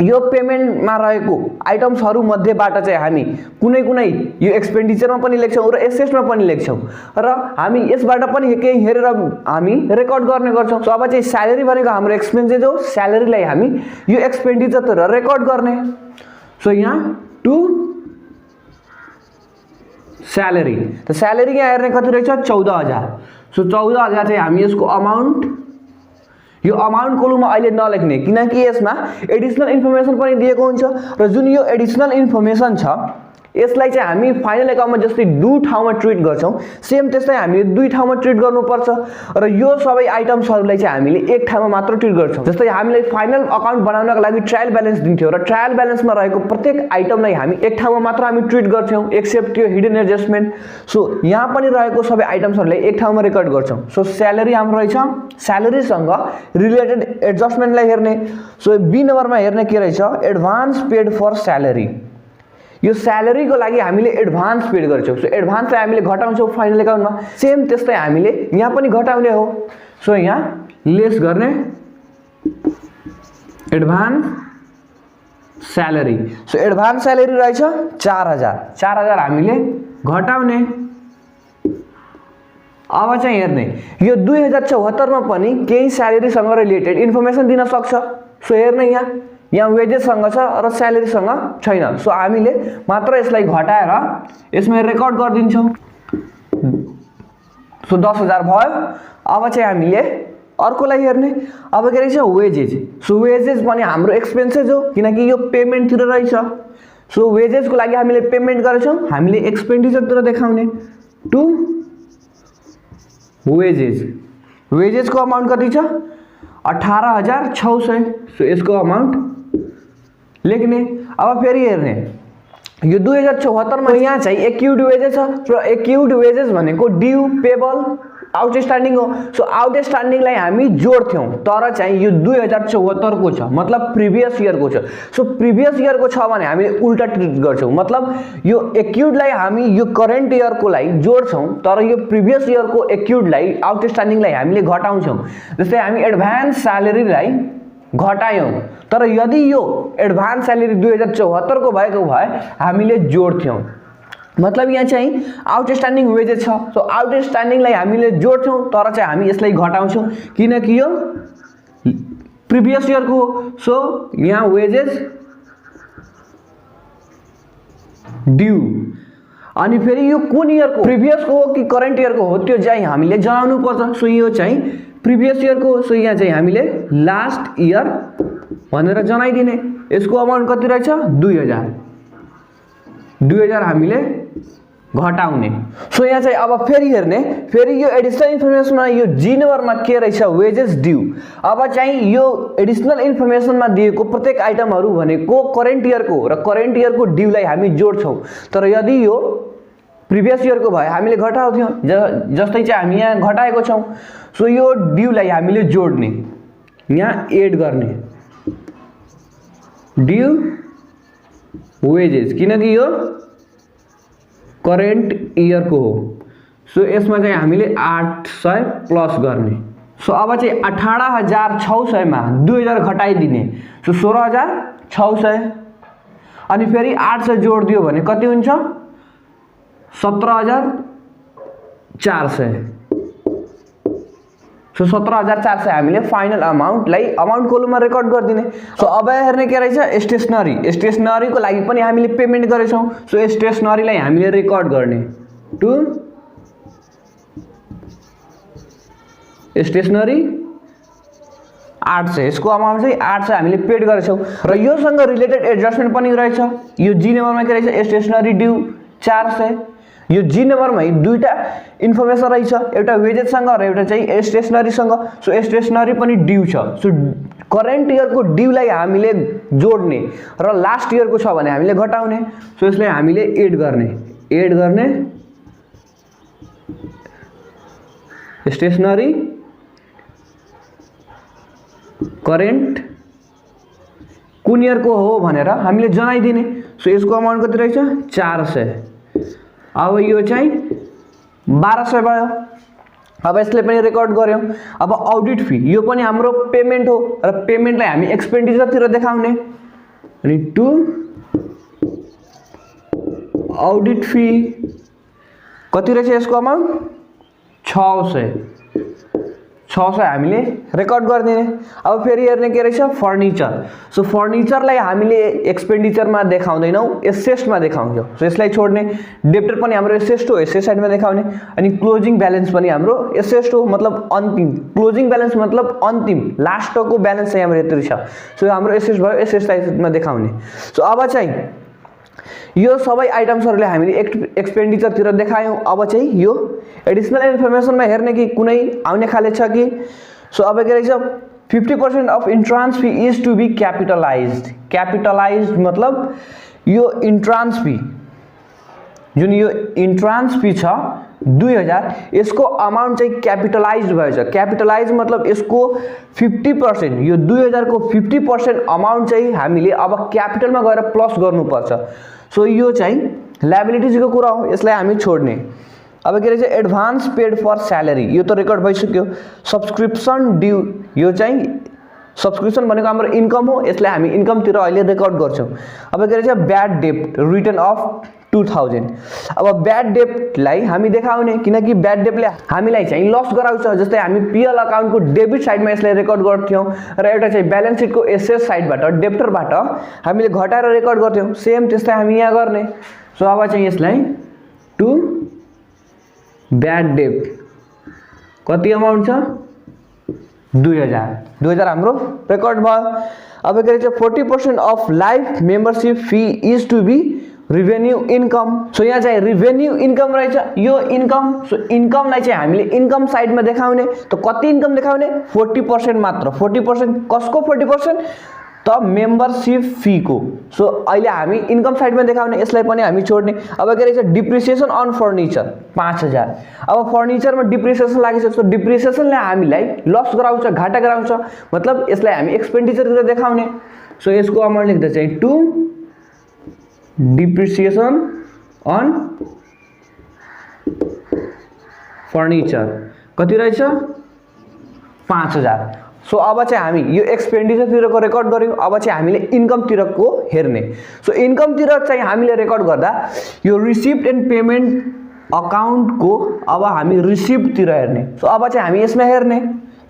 यो पेमेन्टमा रहेको आइटम्सहरू मध्येबाट चाहिँ हामी कुनै कुनै यो एक्सपेन्डिचरमा पनि लेख्छौँ र एसेट्समा पनि लेख्छौँ र हामी यसबाट पनि केही हेरेर हामी रेकर्ड गर्ने गर्छौँ। सो अब चाहिँ स्यालेरी भनेको हाम्रो एक्सपेन्सेस हो, स्यालेरीलाई हामी यो एक्सपेन्डिचर रेकर्ड गर्ने। सो यहाँ टु स्यालेरी, त स्यालेरी यहाँ हेर्ने कति रहेछ 14,000। सो 14,000 चाहिँ हामी यसको अमाउन्ट यो अमाउन्ट कोलममा अहिले नलेख्ने किनकि यसमा एडिसनल इन्फर्मेसन पनि दिएको हुन्छ र जुन यो एडिसनल इन्फर्मेसन छ यसलाई चाहिँ हामी फाइनल एकाउन्टमा जस्तै दुई ठाउँमा ट्रिट गर्छौँ सेम त्यस्तै हामीले दुई ठाउँमा ट्रिट गर्नुपर्छ र यो सबै आइटम्सहरूलाई चाहिँ हामीले एक ठाउँमा मात्र ट्रिट गर्छौँ। जस्तै हामीले फाइनल अकाउन्ट बनाउनको लागि ट्रायल ब्यालेन्स दिन्थ्यो र ट्रायल ब्यालेन्समा रहेको प्रत्येक आइटमलाई हामी एक ठाउँमा मात्र हामी ट्रिट गर्छौँ एक्सेप्ट त्यो हिडन एडजस्टमेन्ट। सो यहाँ पनि रहेको सबै आइटम्सहरूलाई एक ठाउँमा रेकर्ड गर्छौँ। सो स्यालेरी हाम्रो रहेछ, स्यालेरीसँग रिलेटेड एडजस्टमेन्टलाई हेर्ने। सो बी नम्बरमा हेर्ने के रहेछ एडभान्स पेड फर स्यालेरी। यो स्यालेरीको लागि हामीले एडभान्स पेड गर्छौँ। सो एडभान्सलाई हामीले घटाउँछौँ फाइनल एकाउन्टमा, सेम त्यस्तै हामीले यहाँ पनि घटाउने हो। सो यहाँ लेस गर्ने advance salary. So advance salary रहेछ 4,000 हामीले घटाउने। अब चाहिँ हेर्ने यो 2074 मा पनि केही स्यालेरीसँग रिलेटेड इन्फर्मेसन दिन सक्छ। सो हेर्ने यहाँ वेजेससँग छ र स्यालेरीसँग छैन। सो हामीले मात्र यसलाई घटाएर यसमा रेकर्ड गरिदिन्छौँ। सो 10,000 भयो। अब चाहिँ हामीले अर्कोलाई हेर्ने। अब के रहेछ वेजेस। सो वेजेस पनि हाम्रो एक्सपेन्सेस हो किनकि यो पेमेन्टतिर रहेछ। सो वेजेसको लागि हामीले पेमेन्ट गरेछौँ, हामीले एक्सपेन्डिचरतिर देखाउने टु वेजेसको अमाउन्ट कति छ 18,600। सो यसको अमाउन्ट लेख्ने। अब फेरि हेर्ने यो 2074 मा यहाँ चाहिँ एक्युड वेजेस छ र एक्युड वेजेस भनेको ड्यू पेबल आउटस्ट्यान्डिङ हो। सो आउटस्ट्यान्डिङलाई हामी जोड्थ्यौँ तर चाहिँ यो 2074 को छ मतलब प्रिभियस इयरको छ। सो प्रिभियस इयरको छ भने हामीले उल्टा ट्रिट गर्छौँ मतलब यो एक्युडलाई हामी यो करेन्ट इयरको लागि जोड्छौँ तर यो प्रिभियस इयरको एक्युडलाई आउटस्ट्यान्डिङलाई हामीले घटाउँछौँ। जस्तै हामी एडभान्स स्यालेरीलाई घटायौँ तर यदि यो एडभान्स स्यालेरी 2074 को भएको भए हामीले जोड्थ्यौँ मतलब यहाँ चाहिँ आउटस्ट्यान्डिङ वेजेस छ। सो आउटस्ट्यान्डिङलाई हामीले जोड्छौँ तर चाहिँ हामी यसलाई घटाउँछौँ किनकि यो प्रिभियस इयरको हो। सो यहाँ वेजेस ड्यू अनि फेरि यो कुन इयरको प्रिभियसको हो कि करेन्ट इयरको हो त्यो चाहिँ हामीले जनाउनु पर्छ। सो यो चाहिँ प्रिभियस इयरको। सो यहाँ चाहिँ हामीले लास्ट इयर भनेर जनाइदिने। यसको अमाउन्ट कति रहेछ 2,000 हामीले घटाउने। सो यहाँ चाहिँ अब फेरि हेर्ने फेरि यो एडिसनल इन्फर्मेसनमा यो जी नम्बरमा के रहेछ वेजेस ड्यू। अब चाहिँ यो एडिसनल इन्फर्मेसनमा दिएको प्रत्येक आइटमहरू भनेको करेन्ट इयरको हो र करेन्ट इयरको ड्यूलाई हामी जोड्छौँ तर यदि यो प्रिभियस इयरको भए हामीले घटाउँथ्यौँ जस्तै चाहिँ हामी यहाँ घटाएको छौँ। सो यो ड्यूलाई हामीले जोड्ने यहाँ एड गर्ने ड्यू वेजेस किनकि यो करेन्ट इयरको हो। सो यसमा चाहिँ हामीले 800 प्लस गर्ने। सो अब चाहिँ 18,600 मा 2,000 घटाइदिने। सो 16,600 अनि फेरि 800 जोड दियो भने कति हुन्छ 17,400। सो 17,400 हामीले फाइनल अमाउन्ट कोलममा रेकर्ड गरिदिने। सो अब हेर्ने के रहेछ स्टेसनरीको लागि पनि हामीले पेमेन्ट गरेछौँ। सो स्टेसनरीलाई हामीले रेकर्ड गर्ने टु स्टेसनरी 800, यसको अमाउन्ट चाहिँ 800 हामीले पेड गरेछौँ र योसँग रिलेटेड एडजस्टमेन्ट पनि रहेछ। यो जी नम्बरमा के रहेछ, स्टेसनरी ड्यू 400। यो जी नम्बरमा दुईटा इन्फर्मेसन रहेछ, एउटा वेजेससँग र एउटा चाहिँ स्टेसनरीसँग। सो स्टेसनरी पनि ड्यू छ। सो करेन्ट इयरको ड्यूलाई हामीले जोड्ने र लास्ट इयरको छ भने हामीले घटाउने। सो यसलाई हामीले एड गर्ने स्टेसनरी करेन्ट कुन इयरको हो भनेर हामीले जनाइदिने। सो यसको अमाउन्ट कति रहेछ, 400। अब यो चाहिँ 1200 भयो। अब यसले पनि रेकर्ड गर्यौं। अब ऑडिट फी, यो पनि हाम्रो पेमेन्ट हो र पेमेन्टलाई हामी एक्सपेन्डिचरतिर देखाउने। अनि टु ऑडिट फी कति रहेछ, यसको अमाउन्ट 600 हामीले रेकर्ड गरिदिने। अब फेरि हेर्ने के रहेछ, फर्निचर। सो फर्निचरलाई हामीले एक्सपेन्डिचरमा देखाउँदैनौँ, एसेस्टमा देखाउँछौँ। सो यसलाई छोड्ने। डेप्टर पनि हाम्रो एसेस्ट हो, एसेस्ट साइडमा देखाउने। अनि क्लोजिङ ब्यालेन्स पनि हाम्रो एसेस्ट हो, मतलब अन्तिम। क्लोजिङ ब्यालेन्स मतलब अन्तिम, लास्टको ब्यालेन्स चाहिँ हाम्रो यति छ। सो हाम्रो एसेस्ट भयो, एसेस्ट साइडमा देखाउने। सो अब चाहिँ यो सबै आइटम्सहरुले हामीले एक्सपेन्डिचरतिर देखायौं। अब चाहिँ यो एडिशनल इन्फर्मेसनमा हेर्ने कि कुनै आउने खाले छ कि। सो अब के रहेछ, 50% of entrance fee is to be capitalised. Capitalised मतलब यो इन्ट्रान्स फी, जुन यो इन्ट्रान्स फी छ 2000, यसको अमाउन्ट चाहिँ क्यापिटलाइज्ड भएछ। क्यापिटलाइज मतलब यसको 50%, यो 2000 को 50% अमाउन्ट चाहिँ हामीले अब क्यापिटलमा गएर प्लस गर्नुपर्छ। सो यो चाहिँ लायबिलिटीजको कुरा हो, यसलाई हामी छोड्ने। अब के रहेछ, एडभान्स पेड फर स्यालेरी, यो त रेकर्ड भइसक्यो। सब्सक्रिप्सन ड्यू, यो चाहिँ सब्सक्रिप्सन भनेको हाम्रो इन्कम हो, यसलाई हामी इन्कमतिर अहिले रेकर्ड गर्छौं। अब के रहेछ, ब्याड डेब्ट रिटर्न अफ 2000। अब ब्याड डेब्टलाई हामी देखाउने, किनकि ब्याड डेब्टले हामीलाई चाहिँ लस गराउँछ। जस्तै हामी पीएल अकाउन्टको डेबिट साइडमा यसलाई रेकर्ड गर्थ्यौं र एउटा चाहिँ ब्यालेन्स सिटको एसेट साइडबाट डेब्टरबाट हामीले घटाएर रेकर्ड गर्थ्यौं। सेम त्यस्तै हामी यहाँ गर्ने। सो अब चाहिँ यसलाई टु ब्याड डेब्ट कति अमाउन्ट छ, 2000 हाम्रो रेकर्ड भयो। अब के रहेछ, 40% of life membership fee is to be revenue income. So यहाँ चाहिँ रेभेन्यू इन्कम रहेछ, यो इन्कम। सो इन्कमलाई चाहिँ हामीले इन्कम साइडमा देखाउने। त कति इन्कम देखाउने, 40% मात्र। 40% कसको 40%, त मेम्बरशिप फी को। सो अहिले हामी इन्कम साइडमा देखाउने, यसलाई पनि हामी छोड्ने। अब के रहेछ, डिप्रिसिएसन अन फर्निचर 5000। अब फर्निचरमा डिप्रिसिएसन लागेछ, सो डिप्रिसिएसनले हामीलाई लस गराउँछ, घाटा गराउँछ, मतलब यसलाई हामी एक्सपेन्डिचरतिर देखाउने। सो यसको अमाउन्ट लेख्दा चाहिँ टु डिप्रिसिएसन अन फर्निचर कति रहेछ, 5000। सो अब चाहिँ हामी यो एक्सपेन्डिचरतिरको रेकर्ड गर्यौं। अब चाहिँ हामीले इन्कमतिरको हेर्ने। सो इन्कमतिर चाहिँ हामीले रेकर्ड गर्दा यो रिसिप्ट एन्ड पेमेन्ट अकाउन्टको अब हामी रिसिप्टतिर हेर्ने। सो अब चाहिँ हामी यसमा हेर्ने।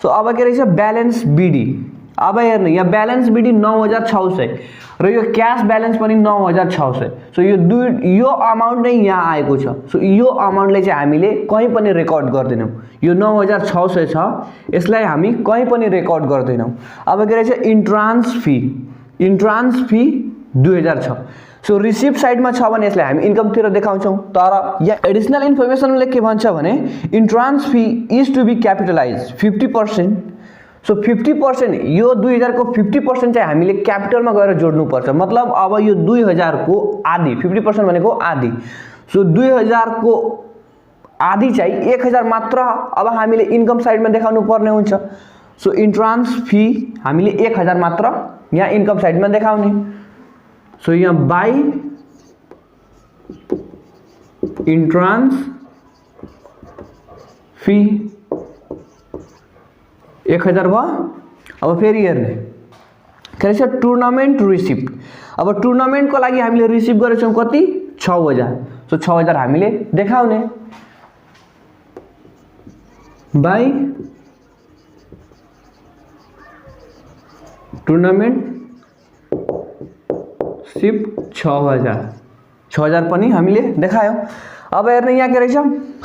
सो अब के रहेछ, ब्यालेन्स बीडी। अब हेर्ने, यहाँ ब्यालेन्स बीडी 9600 र यो क्याश ब्यालेन्स पनि 9600। सो यो अमाउन्ट नै यहाँ आएको छ। सो यो अमाउन्टलाई चाहिँ हामीले कहीँ पनि रेकर्ड गर्दैनौं। यो 9600 छ, यसलाई हामी कहीँ पनि रेकर्ड गर्दैनौं। अब के रहेछ, इन्ट्रान्स फी 2000 छ। सो रिसिप्ट साइडमा छ भने यसलाई हामी इन्कमतिर देखाउँछौं। तर यहाँ एडिशनल इन्फर्मेसनले के भन्छ भने, entrance fee is to be capitalised 50%। So 50%, यो 2000 को 50% चाहिँ हामीले क्यापिटलमा गएर जोड्नुपर्छ। मतलब अब यो 2000 को आधी, 50% भनेको आधी। सो 2000 को आधी चाहिँ 1000 मात्र अब हामीले इन्कम साइडमा देखाउनु पर्ने हुन्छ। सो इन्ट्रान्स फी हामीले 1000 मात्र यहाँ इन्कम साइडमा देखाउने। सो यहाँ बाई इन्ट्रान्स फी 1000 भयो। अब फेरि हेर्ने के रहेछ, टुर्नामेन्ट रिसिप्ट। अब टुर्नामेन्टको लागि हामीले रिसिभ गरेछौं कति, 6000। सो 6000 हामीले देखाउने बाई टुर्नामेन्ट सिप 6000 पनि हामीले देखायौं। अब हेर्ने यहाँ के रहेछ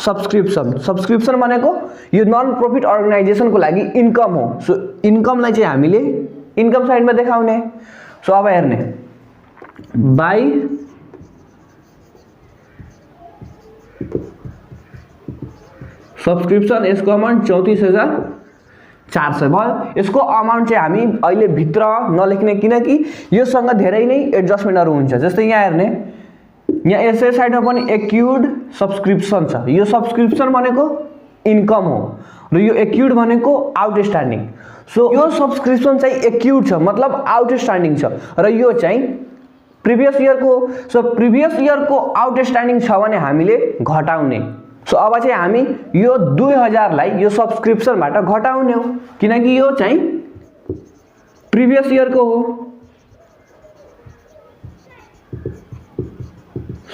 सब्सक्रिप्सन। सब्सक्रिप्सन भनेको यो नन प्रफिट अर्गनाइजेसनको लागि इन्कम हो। सो इन्कमलाई चाहिँ हामीले इन्कम साइडमा देखाउने। सो अब हेर्ने बाई सब्सक्रिप्सन, यसको अमाउन्ट 34,400 भयो। यसको अमाउन्ट चाहिँ हामी अहिले भित्र नलेख्ने किनकि योसँग धेरै नै एडजस्टमेन्टहरु हुन्छ। जस्तै यहाँ हेर्ने यहाँ यसै साइडमा पनि एक्युड सब्सक्रिप्सन छ। यो सब्सक्रिप्सन भनेको इन्कम हो र यो एक्युड भनेको आउटस्ट्यान्डिङ। सो यो सब्सक्रिप्सन चाहिँ एक्युड छ मतलब आउटस्ट्यान्डिङ छ र यो चाहिँ प्रिभियस इयरको। सो प्रिभियस इयरको आउटस्ट्यान्डिङ छ भने हामीले घटाउने। सो अब चाहिँ हामी यो 2000 लाई यो सब्सक्रिप्सनबाट घटाउने हो किनकि यो चाहिँ प्रिभियस इयरको हो।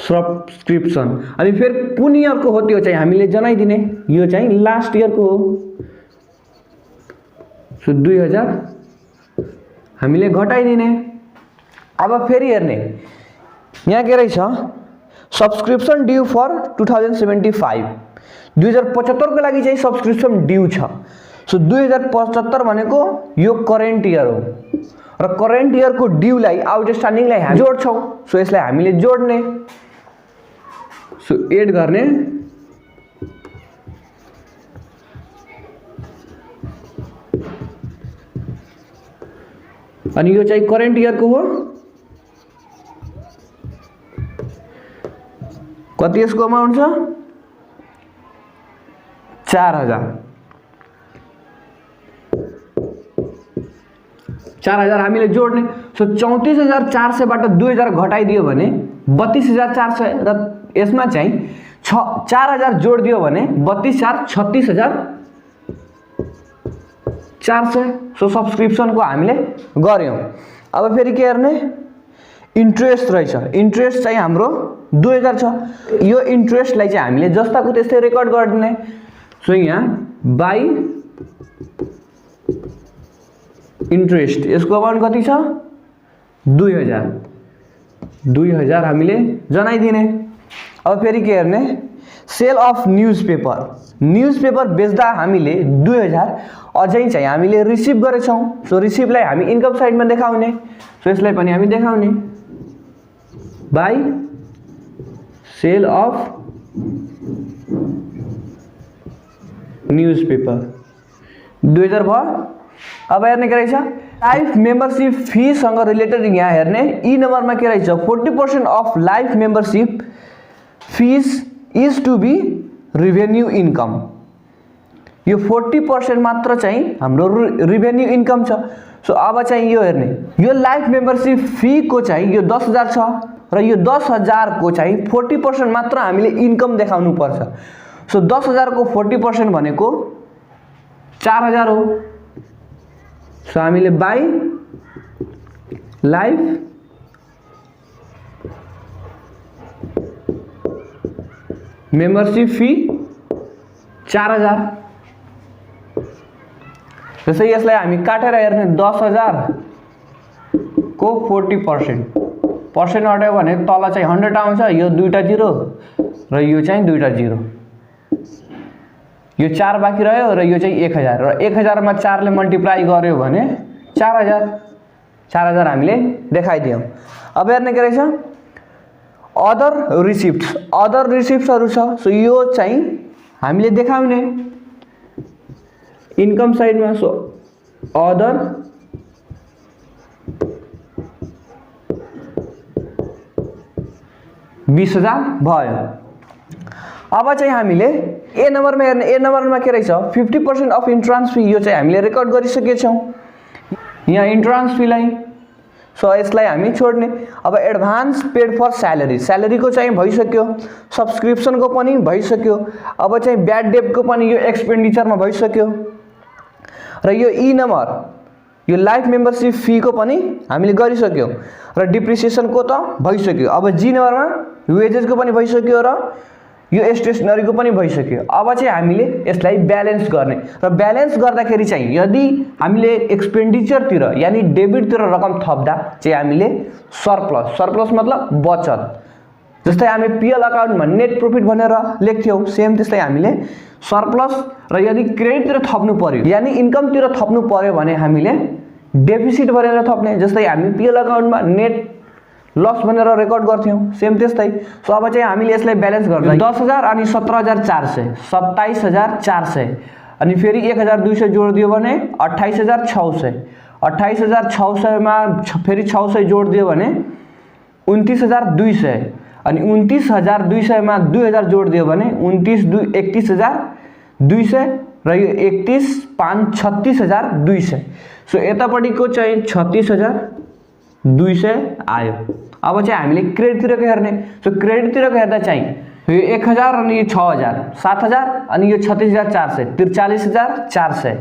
सब्सक्रिप्सन अनि फेरि कुन इयरको हो त्यो चाहिँ हामीले जनाइदिने। यो चाहिँ लास्ट इयरको हो। सो 2000 हामीले घटाइदिने। अब फेरि हेर्ने यहाँ के रहेछ सब्सक्रिप्सन ड्यू फर 2075। 2075 को लागि चाहिँ सब्सक्रिप्सन ड्यू छ। सो 2075 भनेको यो करेन्ट इयर हो र करेन्ट इयरको ड्यूलाई आउटस्ट्यान्डिङलाई हामी जोड्छौं। सो यसलाई हामीले जोड्ने। सो एड गर्ने अनि यो चाहिँ करेन्ट इयरको हो। कति यसको अमाउन्ट छ 4000। 4000 हामीले जोड्ने। सो 34,400 बाट 2000 घटाइदियो भने 32,400 र यसमा चाहिँ 4000 जोड्दियो भने 32,400 36,400। सो सब्सक्रिप्सनको हामीले गर्यौं। अब फेरि के हेर्ने इन्ट्रेस्ट रहेछ। इन्ट्रेस्ट चाहिँ हाम्रो 2000 छ। यो इन्ट्रेस्टलाई चाहिँ हामीले जस्ताको त्यस्तै रेकर्ड गरिदिने। सो यहाँ बाई इन्ट्रेस्ट यसको अमाउन्ट कति छ 2000। 2000 हामीले जनाइदिने। अब फेरि के हेर्ने सेल अफ न्यूजपेपर। न्यूजपेपर बेच्दा हामीले 2000 अझै चाहिँ हामीले रिसिभ गरेछौं। सो रिसिभलाई हामी इन्कम साइडमा देखाउने। सो यसलाई पनि हामी देखाउने बाई सेल अफ न्यूजपेपर 2000 भयो। अब हेर्ने के रहेछ लाइफ मेम्बरशिप फी सँग रिलेटेड यहाँ हेर्ने ई नम्बरमा के रहेछ 40% of life membership fees is to be revenue income. यो 40% मात्र चाहिँ हाम्रो रेभेन्यू इन्कम छ। सो अब चाहिँ यो हेर्ने यो लाइफ मेम्बरशिप फी को चाहिँ यो 10,000 छ र यो 10,000 को चाहिँ 40% मात्र हामीले इन्कम देखाउनु पर्छ। सो 10,000 को 40% भनेको 4000 हो। सो हामीले बाई लाइफ मेम्बरशिप फी 4000। जस्तै यसलाई हामी काटेर हेर्ने 10,000 को 40% पर्सेन्ट हट्यो भने तल चाहिँ 100 आउँछ। यो दुईटा 0 र यो चाहिँ दुईटा 0। यो 4 बाँकी रह्यो र यो चाहिँ 1000 र 1000 मा 4 ले मल्टिप्लाई गर्यो भने 4000। 4000 हामीले देखाइदियौं। अब हेर्ने के रहेछ अदर रिसिप्ट्स। अदर रिसिप्ट्सहरु छ। सो यो चाहिँ हामीले देखाउने इन्कम साइडमा। सो अदर 20,000 भयो। अब चाहिँ हामीले ए नम्बरमा हेर्ने। ए नम्बरमा के रहेछ 50% अफ इन्ट्रान्स फी। यो चाहिँ हामीले रेकर्ड गरिसकेछौं यहाँ इन्ट्रान्स फीलाई। सो यसलाई हामी छोड्ने। अब एडभान्स पेड फर स्यालेरी। स्यालेरीको चाहिँ भइसक्यो। सब्सक्रिप्सनको पनि भइसक्यो। अब चाहिँ ब्याड डेब्टको पनि यो एक्सपेन्डिचरमा भइसक्यो र यो ई नम्बर यो लाइफ मेम्बरशिप फी को पनि हामीले गरिसक्यो र डिप्रिसिएसनको त भइसक्यो। अब जी नम्बरमा वेजेस को पनि भइसक्यो र यो स्टेशनरी को पनि भइसक्यो। अब चाहिँ हामीले यसलाई ब्यालेन्स गर्ने र ब्यालेन्स गर्दाखेरि चाहिँ यदि हामीले एक्सपेन्डिचर तिर यानी डेबिट तिर रकम थप्दा चाहिँ हामीले सरप्लस। सरप्लस मतलब बचत जस्तै हामी पीएल अकाउन्टमा नेट प्रॉफिट भनेर लेख्थ्यौं, सेम त्यस्तै हामीले सरप्लस र यदि क्रेडिटतिर थप्नु पर्यो यानी इन्कमतिर थप्नु पर्यो भने हामीले डेफिसिट भनेर थप्ने। जस्तै हामी पीएल अकाउन्टमा नेट लस भनेर रेकर्ड गर्थ्यौं, सेम त्यस्तै। सो अब चाहिँ हामीले यसलाई ब्यालेन्स गर्दा 10000 अनि 17400 27400 अनि फेरि 1200 जोड दियो भने 28600 28600 मा फेरि 600 जोड दियो भने 29200 अनि 29200 मा 2000 जोड दियो भने 31200 र यो 31 5 36200। सो यतापट्टिको चाहिँ 36200 आयो। अब चाहिँ हामीले क्रेडिटतिरको हेर्ने। सो क्रेडिटतिरको हेर्दा चाहिँ यो 1000 अनि यो 6000 7000 अनि यो 36400 43400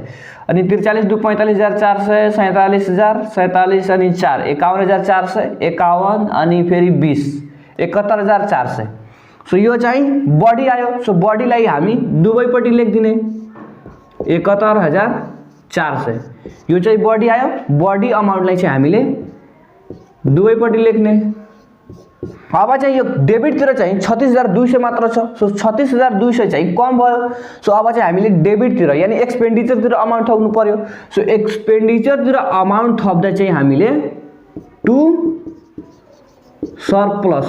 अनि 43 2 45400 47000 47 अनि 4 51400 51 अनि फेरि 20 71400। सो यो चाहिँ बडी आयो। सो बडीलाई हामी दुवैपट्टि लेखिदिने 71400 यो चाहिँ बडी आयो। बडी अमाउन्टलाई चाहिँ हामीले दुवैपट्टि लेख्ने। अब चाहिँ यो डेबिटतिर चाहिँ 36200 मात्र छ। सो 36200 चाहिँ कम भयो। सो अब चाहिँ हामीले डेबिटतिर यानी एक्सपेन्डिचरतिर अमाउन्ट थप्नु पर्यो। सो एक्सपेन्डिचरतिर अमाउन्ट थप्दा चाहिँ हामीले टु सरप्लस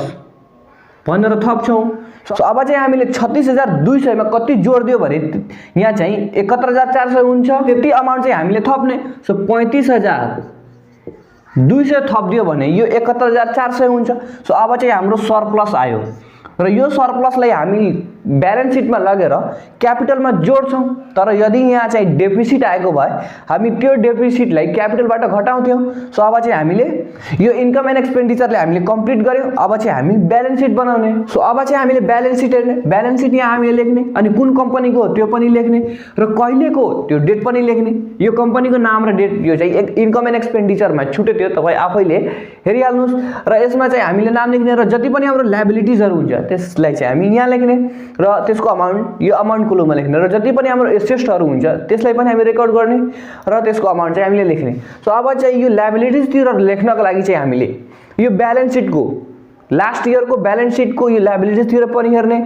भनेर थप्छौं। सो अब चाहिँ हामीले 36200 मा कति जोड दियो भने यहाँ चाहिँ 71400 हुन्छ। त्यति अमाउन्ट चाहिँ हामीले थप्ने। सो 35200 थप दियो भने यो 71400 हुन्छ। सो अब चाहिँ हाम्रो सरप्लस आयो र यो सरप्लसलाई हामी ब्यालेन्स सिटमा लगेर क्यापिटलमा जोड्छौं। तर यदि यहाँ चाहिँ डेफिसिट आएको भए हामी त्यो डेफिसिटलाई क्यापिटलबाट घटाउँथ्यौं। सो अब चाहिँ हामीले यो इन्कम एन्ड एक्सपेन्डिचरले हामीले कम्प्लिट गर्यौं। अब चाहिँ हामी ब्यालेन्स सिट बनाउने। सो अब चाहिँ हामीले ब्यालेन्स सिट हेर्ने। ब्यालेन्स सिट यहाँ हामीले लेख्ने अनि कुन कम्पनीको हो त्यो पनि लेख्ने र कहिलेको हो त्यो डेट पनि लेख्ने। यो कम्पनीको नाम र डेट यो चाहिँ इन्कम एन्ड एक्सपेन्डिचरमा छुटे त्यो तपाई आफैले हेरिहाल्नुस्। र यसमा चाहिँ हामीले नाम लेख्ने र जति पनि हाम्रो लायबिलिटीजहरु हुन्छ त्यसलाई चाहिँ हामी यहाँ लेख्ने र त्यसको अमाउन्ट यो अमाउन्ट कोलममा लेख्ने र जति पनि हाम्रो एसेट्सहरु हुन्छ त्यसलाई पनि हामी रेकर्ड गर्ने र त्यसको अमाउन्ट चाहिँ हामीले लेख्ने। सो अब चाहिँ यो लायबिलिटीज तिर लेख्नको लागि चाहिँ हामीले यो ब्यालेन्स सिटको लास्ट इयरको ब्यालेन्स सिटको यो लायबिलिटीज तिर पनि हेर्ने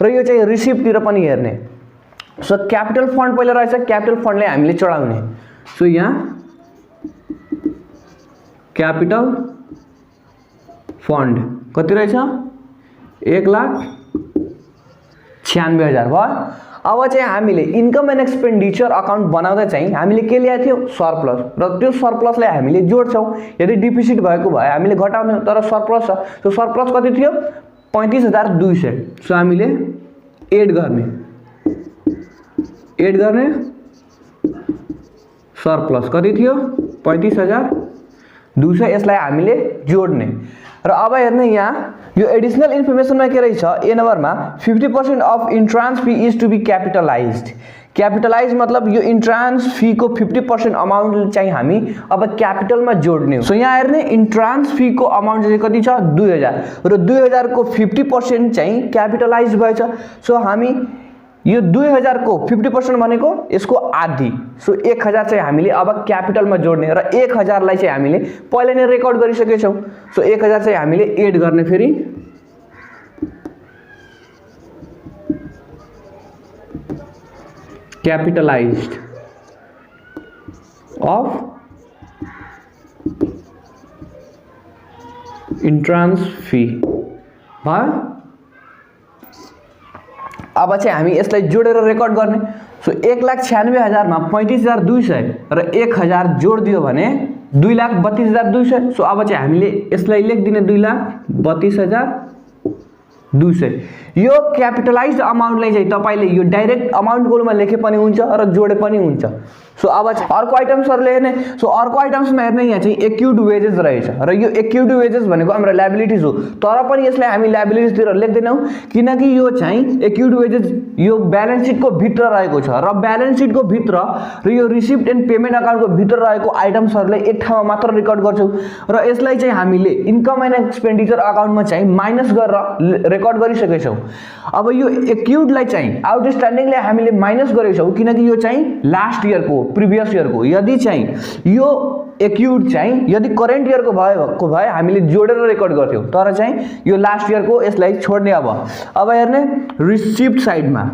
र यो चाहिँ रिसिप्ट तिर पनि हेर्ने। सो क्यापिटल फन्ड पहिला रहेछ, क्यापिटल फन्डलाई हामीले चढाउने। सो यहाँ क्यापिटल फन्ड कति रहेछ 1,96,000 भयो। अब चाहिँ हामीले इन्कम एन्ड एक्सपेन्डिचर अकाउन्ट बनाउँदा चाहिँ हामीले के ल्याएको थियो सरप्लस र त्यो सरप्लसलाई हामीले जोड्छौं। यदि डेफिसिट भएको भए हामीले घटाउने तर सरप्लस छ। सो सरप्लस कति थियो 35200। सो हामीले एड गर्ने सरप्लस कति थियो 35200 यसलाई हामीले जोड्ने। र अब हेर्ने यहाँ यो एडिशनल इन्फर्मेसनमा के रहेछ ए नम्बरमा 50% of entrance fee is to be capitalised. Capitalise मतलब यो इन्ट्रान्स फी को 50% अमाउन्ट चाहिँ हामी अब क्यापिटलमा जोड्ने हो। सो यहाँ हेर्ने इन्ट्रान्स फी को अमाउन्ट चाहिँ कति छ 2000 र 2000 को 50% चाहिँ क्यापिटलाइज भएछ। सो हामी यो 2000 को 50% भनेको यसको आधी। सो 1000 चाहिँ हामीले अब क्यापिटलमा जोड्ने र 1000 लाई चाहिँ हामीले पहिले नै रेकर्ड गरिसकेछौं। सो 1000 चाहिँ हामीले एड गर्ने फेरि क्यापिटलाइज्ड अफ इन्ट्रान्स फी भयो। अब चाहिँ हामी यसलाई जोडेर रेकर्ड गर्ने। सो 1,96,000 मा 35,200 र 1000 जोड दियो भने 2,32,200। सो अब चाहिँ हामीले यसलाई लेखिदिने 2,32,200। यो क्यापिटलाइज्ड अमाउन्टलाई चाहिँ तपाईले यो डाइरेक्ट अमाउन्ट कोलममा लेखे पनि हुन्छ र जोडे पनि हुन्छ। सो अब चाहिँ अर्को आइटम्सहरुले हेर्ने। सो अर्को आइटम्समा हेर्ने यहाँ चाहिँ एक्युड वेजेस रहेछ र यो एक्युड वेजेस भनेको हाम्रो लायबिलिटीज हो। तर पनि यसलाई हामी लायबिलिटीज तिर लेख्दैनौं किनकि यो चाहिँ एक्युड वेजेस यो ब्यालेन्स सिटको भित्र रहेको छ र ब्यालेन्स सिटको भित्र र यो रिसिप्ट एन्ड पेमेन्ट अकाउन्टको भित्र रहेको आइटम्सहरुलाई एक ठाउँमा मात्र रेकर्ड गर्छौं र यसलाई चाहिँ हामीले इन्कम एन्ड एक्सपेन्डिचर अकाउन्टमा चाहिँ माइनस गरेर रेकर्ड गरिसकेछौं। अब यो एक्युडलाई चाहिँ आउटस्ट्यान्डिङले हामीले माइनस गरेछौं किनकि यो चाहिँ लास्ट इयरको प्रिभियस इयरको यदि चाहिँ यो एक्युट चाहिँ यदि करेन्ट इयरको भए हामीले जोडेर रेकर्ड गर्थ्यौँ, तर चाहिँ यो लास्ट इयरको यसलाई छोड्ने। अब हेर्ने रिसिप्ट साइडमा।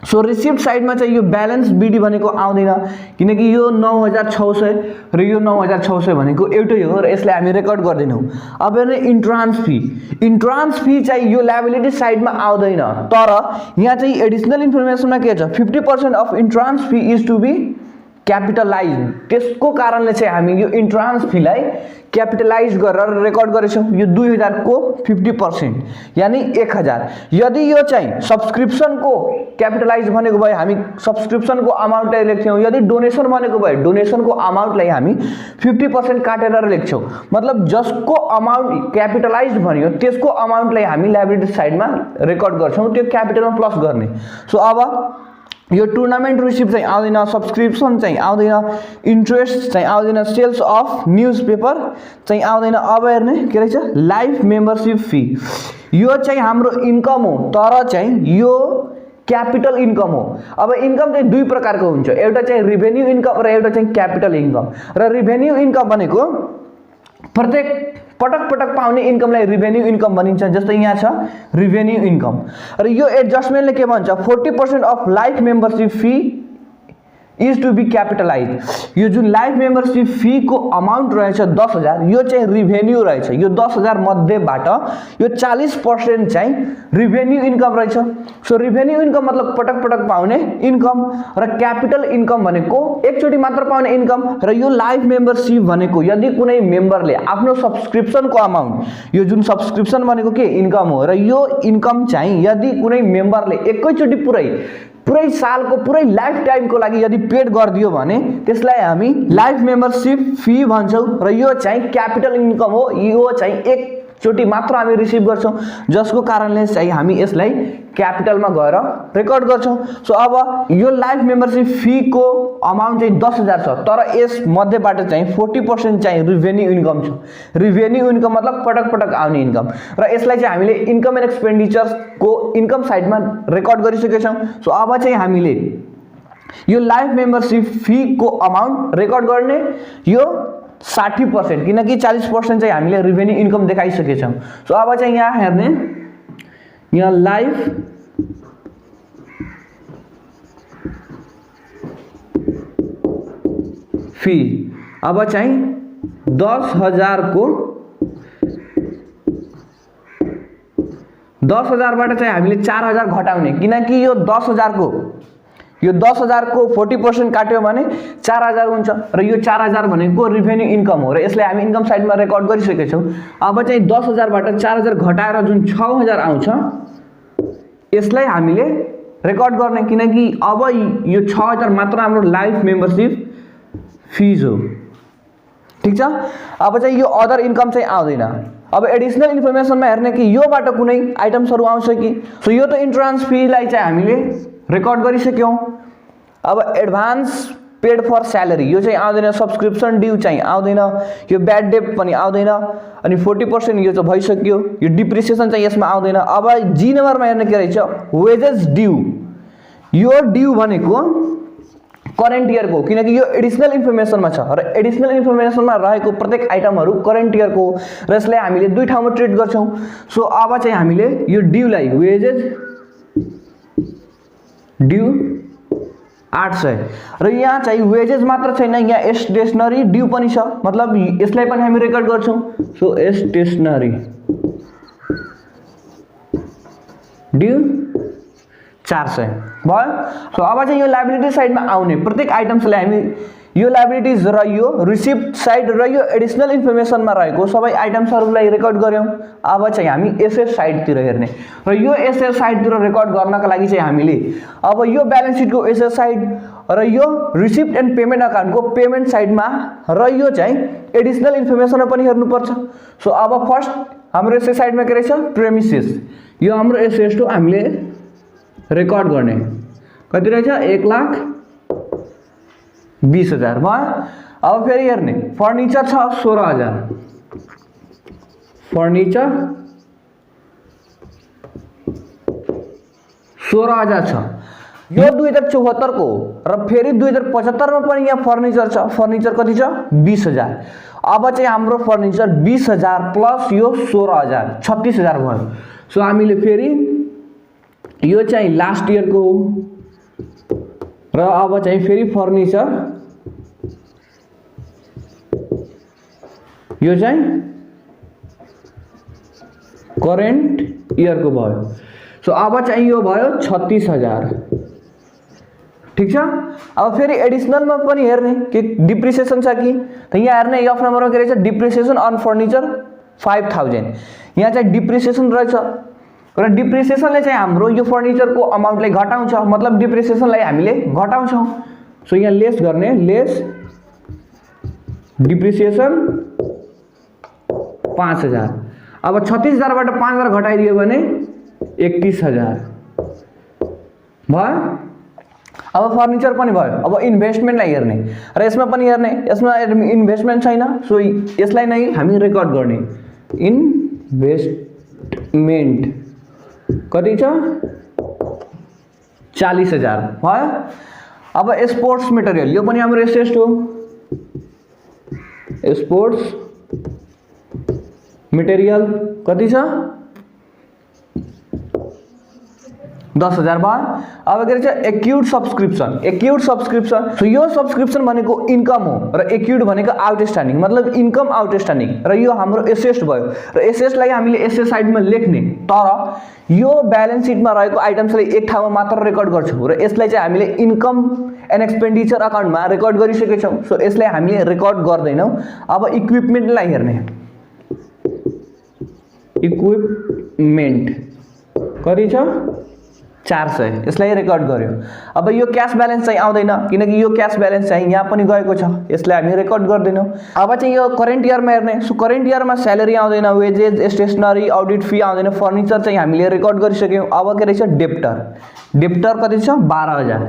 सो रिसिप्ट साइडमा चाहिँ यो ब्यालेन्स बिडी भनेको आउँदैन, किनकि यो 9600 र यो 9600 भनेको एउटै हो र यसलाई हामी रेकर्ड गर्दैनौँ। अब हेर्ने इन्ट्रान्स फी। इन्ट्रान्स फी चाहिँ यो लायबिलिटी साइडमा आउँदैन, तर यहाँ चाहिँ एडिसनल इन्फर्मेसनमा के छ, 50% of entrance fee is to be capitalise. त्यसको कारणले चाहिँ हामी यो इन्ट्रान्स फीलाई क्यापिटलाइज गरेर रेकर्ड गरेछौँ। यो 2000 को 50% यानी 1000। यदि यो चाहिँ सब्सक्रिप्सनको क्यापिटलाइज भनेको भए हामी सब्सक्रिप्सनको अमाउन्टलाई लेख्छौँ, यदि डोनेसन भनेको भए डोनेसनको अमाउन्टलाई हामी 50% काटेर लेख्छौँ। मतलब जसको अमाउन्ट क्यापिटलाइज भन्यो त्यसको अमाउन्टलाई हामी लायबिलिटी साइडमा रेकर्ड गर्छौँ, त्यो क्यापिटलमा प्लस गर्ने। सो अब यो टुर्नामेन्ट रिसिप्ट चाहिँ आउँदैन, सब्सक्रिप्सन चाहिँ आउँदैन, इन्ट्रेस्ट चाहिँ आउँदैन, सेल्स अफ न्युज पेपर चाहिँ आउँदैन। अब हेर्ने के रहेछ, लाइफ मेम्बरसिप फी। यो चाहिँ हाम्रो इन्कम हो, तर चाहिँ यो क्यापिटल इन्कम हो। अब इन्कम चाहिँ दुई प्रकारको हुन्छ, एउटा चाहिँ रिभेन्यू इन्कम र एउटा चाहिँ क्यापिटल इन्कम। र रिभेन्यू इन्कम भनेको प्रत्येक पटक पाउने इन्कमलाई रिभेन्यू इन्कम भनिन्छ। जस्तै यहाँ छ रिभेन्यू इन्कम। र यो एडजस्टमेन्टले के भन्छ, 40% of life membership fee is to be capitalise. यो जुन लाइफ मेम्बरसिप फीको अमाउन्ट रहेछ 10,000, यो चाहिँ रिभेन्यू रहेछ। यो 10,000 मध्येबाट यो 40% चाहिँ रिभेन्यू इन्कम रहेछ। सो रिभेन्यू इन्कम मतलब पटक पाउने इन्कम, र क्यापिटल इन्कम भनेको एकचोटि मात्र पाउने इन्कम। र यो लाइफ मेम्बरसिप भनेको यदि कुनै मेम्बरले आफ्नो सब्सक्रिप्सनको अमाउन्ट, यो जुन सब्सक्रिप्सन भनेको के इन्कम हो, र यो इन्कम चाहिँ यदि कुनै मेम्बरले एकैचोटि पुरै सालको पुरै लाइफ टाइमको लागि यदि पेड गरिदियो भने त्यसलाई हामी लाइफ मेम्बरसिप फी भन्छौँ। र यो चाहिँ क्यापिटल इन्कम हो, यो चाहिँ एकचोटि मात्र हामी रिसिभ गर्छौँ, जसको कारणले चाहिँ हामी यसलाई क्यापिटलमा गएर रेकर्ड गर्छौँ। सो अब यो लाइफ मेम्बरसिप फीको अमाउन्ट चाहिँ 10,000 छ, तर यस मध्येबाट चाहिँ 40% चाहिँ रिभेन्यू इन्कम छ। रिभेन्यू इन्कम मतलब पटक आउने इन्कम, र यसलाई चाहिँ हामीले इन्कम एन्ड एक्सपेन्डिचर्सको इन्कम साइडमा रेकर्ड गरिसकेका छौँ। सो अब चाहिँ हामीले यो लाइफ मेम्बरसिप फीको अमाउन्ट रेकर्ड गर्ने, यो 60%, किनकि 40% चाहिँ हामीले रिभेन्यू इन्कम देखाइसकेका छौँ। सो अब चाहिँ यहाँ हेर्ने, यहाँ लाइफ फी अब चाहिँ 10,000 को 10,000बाट चाहिँ हामीले 4,000 घटाउने, किनकि यो 10,000 को 40% काट्यो भने 4,000 हुन्छ। र यो 4,000 भनेको रिभेन्यू इन्कम हो, र यसलाई हामी इन्कम साइडमा रेकर्ड गरिसकेका छौँ। अब चाहिँ 10,000बाट 4,000 घटाएर जुन 6,000 आउँछ यसलाई हामीले रेकर्ड गर्ने, किनकि अब यो 6,000 मात्र हाम्रो लाइफ मेम्बरसिप फिज हो। ठीक छ। अब चाहिँ यो अदर इन्कम चाहिँ आउँदैन। अब एडिसनल इन्फर्मेसनमा हेर्ने कि योबाट कुनै आइटम्सहरू आउँछ कि। सो यो त इन्ट्रान्स फीलाई चाहिँ हामीले रेकर्ड गरिसक्यौँ। अब एडभान्स पेड फर स्यालेरी यो चाहिँ आउँदैन, सब्सक्रिप्सन ड्यू चाहिँ आउँदैन, यो ब्याड डेट पनि आउँदैन, अनि 40% यो चाहिँ भइसक्यो। यो डिप्रिसिएसन चाहिँ यसमा आउँदैन। अब जी नम्बरमा हेर्ने के रहेछ, वेजेस ड्यू। यो ड्यू भनेको करेन्ट इयरको, किनकि यो एडिसनल इन्फर्मेसनमा छ, र एडिसनल इन्फर्मेसनमा रहेको प्रत्येक आइटमहरू करेन्ट इयरको, र यसलाई हामीले दुई ठाउँमा ट्रिट गर्छौँ। सो अब चाहिँ हामीले यो ड्यूलाई वेजेस ड्यू 800, र यहाँ चाहिँ वेजेस मात्र छैन, यहाँ स्टेसनरी ड्यू पनि छ, मतलब यसलाई पनि हामी रेकर्ड गर्छौँ। सो स्टेसनरी ड्यू 400 भयो। सो अब चाहिँ यो लायबिलिटी साइडमा आउने प्रत्येक आइटम्सलाई हामी यो लायबिलिटीज र यो रिसिप्ट साइड र यो एडिसनल इन्फर्मेसनमा रहेको सबै आइटम्सहरूलाई रेकर्ड गर्यौँ। अब चाहिँ हामी एसएस साइडतिर हेर्ने, र यो एसएस साइडतिर रेकर्ड गर्नका लागि चाहिँ हामीले अब यो ब्यालेन्स सिटको एसएस साइड र यो रिसिप्ट एन्ड पेमेन्ट अकाउन्टको पेमेन्ट साइडमा र यो चाहिँ एडिसनल इन्फर्मेसनमा पनि हेर्नुपर्छ। सो अब फर्स्ट हाम्रो एसएस साइडमा के रहेछ, प्रेमिसेस। यो हाम्रो एसएस टु हामीले रेकर्ड गर्ने कति रहेछ, 1,20,000 भयो। अब फेरि हेर्ने फर्निचर छ 16,000, फर्निचर 16,000 छ। यो 2074 को र फेरि 2075 मा पनि यहाँ फर्निचर छ। फर्निचर कति छ 20000। अब चाहिँ हाम्रो फर्निचर 20000 प्लस यो 16000 36000 भयो। सो हामीले फेरि यो चाहिँ लास्ट इयर को र अब चाहिँ फेरि फर्निचर यो चाहिँ करेन्ट इयर को भयो। सो अब चाहिँ यो भयो 36000 ठीक छ। अब फेरि एडिशनल में पनि हेर्ने कि डिप्रिसिएसन छ कि त यहाँ हेर्ने एफ नम्बरमा के रहेछ डिप्रिसिएसन अन फर्निचर 5000 यहाँ चाहिँ डिप्रिसिएसन रहेछ र डिप्रिसिएसनले चाहिँ हाम्रो यो फर्निचर को अमाउन्टलाई घटाउँछ मतलब डिप्रिसिएसनलाई हामीले घटाउँछौं। सो यहाँ लेस गर्ने लेस डिप्रिसिएसन 5000। अब 36000 बाट 5000 घटाइदियो भने 31000 भयो। अब फर्निचर पनि भयो। अब इन्भेस्टमेन्टलाई हेर्ने र यसमा पनि हेर्ने यसमा इन्भेस्टमेन्ट छैन सो यसलाई नै हामी रेकर्ड गर्ने इन्भेस्टमेन्ट कति छ 40000 भयो। अब स्पोर्ट्स मटेरियल यो पनि हाम्रो एसेट हो। स्पोर्ट्स मटेरियल कति छ 10000 भयो। अब के रहेछ acute subscription. Acute subscription so यो सब्सक्रिप्सन भनेको इन्कम हो र एक्युट भनेको आउटस्ट्यान्डिङ मतलब इन्कम आउटस्ट्यान्डिङ र यो हाम्रो एसेट भयो र एसेटलाई हामीले एसेट साइडमा लेख्ने तर यो ब्यालेन्स सिटमा रहेको आइटम्सलाई एक ठाउँमा मात्र रेकर्ड गर्छौं र यसलाई चाहिँ हामीले इन्कम एन्ड एक्सपेन्डिचर अकाउन्टमा रेकर्ड गरिसकेका छौं। सो यसलाई हामीले रेकर्ड गर्दैनौं। अब इक्विपमेन्टलाई हेर्ने इक्विपमेन्ट कति छ 400 यसलाई रेकर्ड गर्यो। अब यो क्याश ब्यालेन्स चाहिँ आउँदैन किनकि यो क्याश ब्यालेन्स चाहिँ यहाँ पनि गएको छ यसलाई हामी रेकर्ड गर्दैनौं। अब चाहिँ यो करेन्ट इयरमा हेर्ने सो करेन्ट इयरमा स्यालेरी आउँदैन वेजेस स्टेशनरी अडिट फी आउँदैन फर्निचर चाहिँ हामीले रेकर्ड गरिसक्यौं। अब के रहेछ डेप्टर डेप्टर कति छ 12000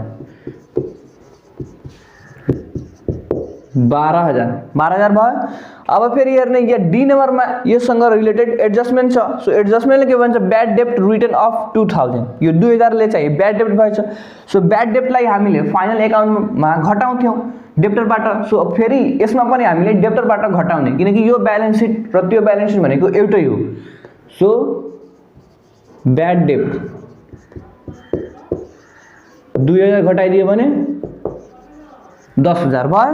12000 भयो। अब फेरि हेर्ने यहाँ डी नम्बरमा योसँग रिलेटेड एडजस्टमेन्ट छ। सो एडजस्टमेन्टले के भन्छ ब्याड डेप्ट रिटर्न अफ 2000 यो 2000 ले चाहिँ ब्याड डेप्ट भएछ। सो ब्याड डेप्टलाई हामीले फाइनल एकाउन्टमा घटाउँथ्यौं डेप्टरबाट। सो फेरि यसमा पनि हामीले डेप्टरबाट घटाउने किनकि यो ब्यालेन्स सिट र त्यो ब्यालेन्स सिट भनेको एउटै हो। सो ब्याड डेप्ट 2000 घटाइदियो भने 10000 भयो।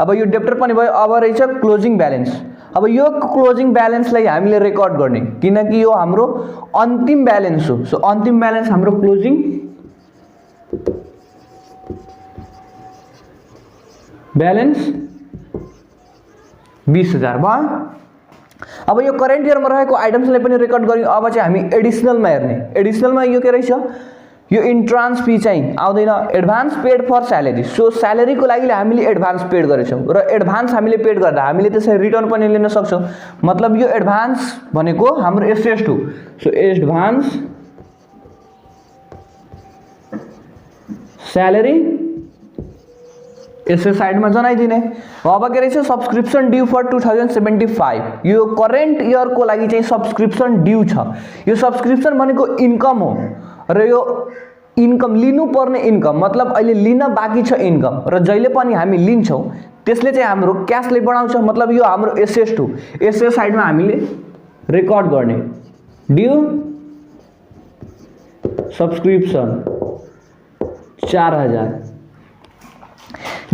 अब यो डेप्टर पनि भयो। अब रहेछ क्लोजिङ ब्यालेन्स। अब यो क्लोजिङ ब्यालेन्सलाई हामीले रेकर्ड गर्ने किनकि यो हाम्रो अन्तिम ब्यालेन्स हो। सो अन्तिम ब्यालेन्स हाम्रो क्लोजिङ ब्यालेन्स 20000 भयो। अब यो करेन्ट इयरमा रहेको आइटम्सलाई पनि रेकर्ड गर्यौं। अब चाहिँ हामी एडिशनलमा हेर्ने एडिशनलमा यो के रहेछ यो इन्ट्रान्स फी चाहिँ आउँदैन advance paid for salary. So स्यालेरीको लागि हामीले एडभान्स पेड गरेछौं र एडभान्स हामीले पेड गर्दा हामीले त्यसलाई रिटर्न पनि लिन सक्छौं मतलब यो एडभान्स भनेको हाम्रो एसेट हो। सो एडभान्स स्यालेरी यसै साइडमा जनाइदिने। अब के रहेछ सब्सक्रिप्सन ड्यू फर 2075 यो करेन्ट इयर को लागि चाहिँ सब्सक्रिप्सन ड्यू छ। यो सब्सक्रिप्सन भनेको इन्कम हो र यो इन्कम लिनु पर्ने इन्कम मतलब अहिले लिन बाँकी छ इन्कम र जहिले पनि हामी लिन्छौं त्यसले चाहिँ हाम्रो क्याशले बढाउँछ मतलब यो हाम्रो एसेट हो। एसेट साइडमा हामीले रेकर्ड गर्ने ड्यू सब्सक्रिप्सन 4000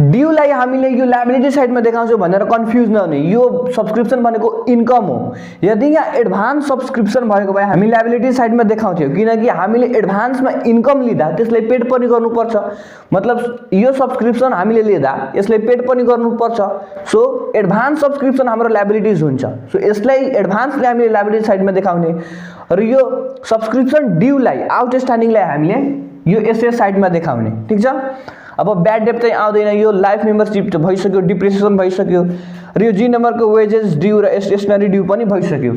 ड्यूलाई हामीले यो लायबिलिटी साइडमा देखाउँछौं भनेर कन्फ्युज नहुने यो सब्सक्रिप्सन भनेको इन्कम हो। यदि यहाँ एडभान्स सब्सक्रिप्सन भएको भए हामी लायबिलिटी साइडमा देखाउँथ्यौं किनकि हामीले एडभान्समा इन्कम लिदा त्यसलाई पेड पनि गर्नुपर्छ मतलब यो सब्सक्रिप्सन हामीले लिदा यसलाई पेड पनि गर्नुपर्छ। सो एडभान्स सब्सक्रिप्सन हाम्रो लायबिलिटीज हुन्छ। सो यसलाई एडभान्सले हामीले लायबिलिटी साइडमा देखाउने र यो सब्सक्रिप्सन ड्यूलाई आउटस्ट्यान्डिङलाई हामीले यो एसेट साइडमा देखाउने ठीक छ। अब ब्याड डेप्ट चाहिँ आउँदैन यो लाइफ मेम्बरशिप भइसक्यो डिप्रिसिएसन भइसक्यो र यो जी नम्बरको वेजेस ड्यू र स्टेशनरी ड्यू पनि भइसक्यो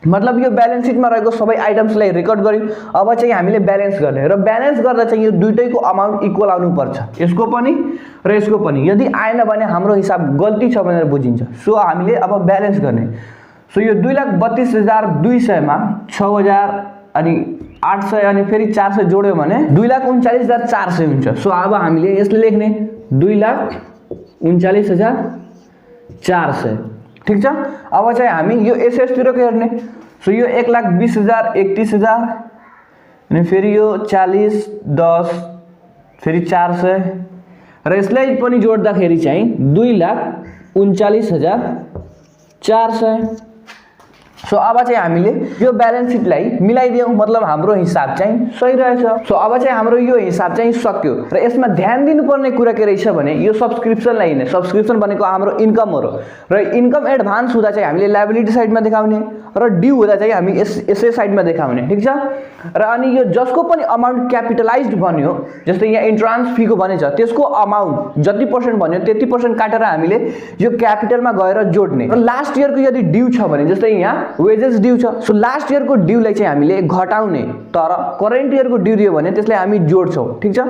मतलब यो ब्यालेन्स सिटमा रहेको सबै आइटम्सलाई रेकर्ड गर्यौं। अब चाहिँ हामीले ब्यालेन्स गर्ने र ब्यालेन्स गर्दा चाहिँ यो दुईटैको अमाउन्ट इक्वल आउनु पर्छ यसको पनि र यसको पनि। यदि आएन भने हाम्रो हिसाब गल्ती छ भनेर बुझिन्छ। सो हामीले अब ब्यालेन्स गर्ने। सो यो 2,32,200 मा 6000 अनि 800 अनि फेरि 400 जोड्यो भने 2,39,400 हुन्छ। सो अब हामीले यसले लेख्ने 2,39,400 ठीक छ। अब चाहिँ हामी यो एसएस तिर हेर्ने। सो यो 1,20,000 31,000 अनि फेरि यो 40 10 फेरि 400 र यसलाई पनि जोड्दाखेरि चाहिँ 2,39,400। सो अब चाहिँ हामीले यो ब्यालेन्स सिटलाई मिलाइदियौं, मतलब हाम्रो हिसाब चाहिँ सही रहेछ। सो अब चाहिँ हाम्रो यो हिसाब चाहिँ सक्यो र यसमा ध्यान दिनुपर्ने कुरा के रहेछ भने यो सब्सक्रिप्सनलाई नै, सब्सक्रिप्सन भनेको हाम्रो इन्कम हो र इन्कम एडभान्स हुँदा चाहिँ हामीले लायबिलिटी साइडमा देखाउने र ड्यू हुँदा चाहिँ हामी एसए साइडमा देखाउने ठीक छ। र अनि यो जसको पनि अमाउन्ट क्यापिटलाइज्ड भन्यो, जस्तै यहाँ इन्ट्रान्स फीको भनेछ, त्यसको अमाउन्ट जति % भन्यो त्यति % काटेर हामीले यो क्यापिटलमा गएर जोड्ने। र लास्ट इयरको यदि ड्यू छ भने जस्तै यहाँ वेजेस ड्यू छ, सो लास्ट इयरको ड्यूलाई चाहिँ हामीले घटाउने, तर करेन्ट इयरको ड्यू दियो भने त्यसलाई हामी जोड्छौं ठीक छ।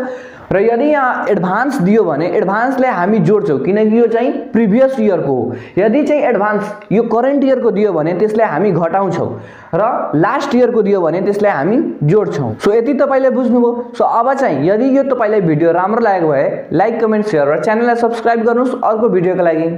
र यदि यहाँ एडभान्स दियो भने एडभान्सलाई हामी जोड्छौं किनकि यो चाहिँ प्रिभियस इयरको हो। यदि चाहिँ एडभान्स यो करेन्ट इयरको दियो भने त्यसलाई हामी घटाउँछौं र लास्ट इयरको दियो भने त्यसलाई हामी जोड्छौं। सो यति तपाईले बुझ्नुभयो। सो अब चाहिँ यदि यो तपाईलाई भिडियो राम्रो लागेको भए लाइक कमेन्ट शेयर र च्यानललाई सब्स्क्राइब गर्नुस् अर्को भिडियोको लागि।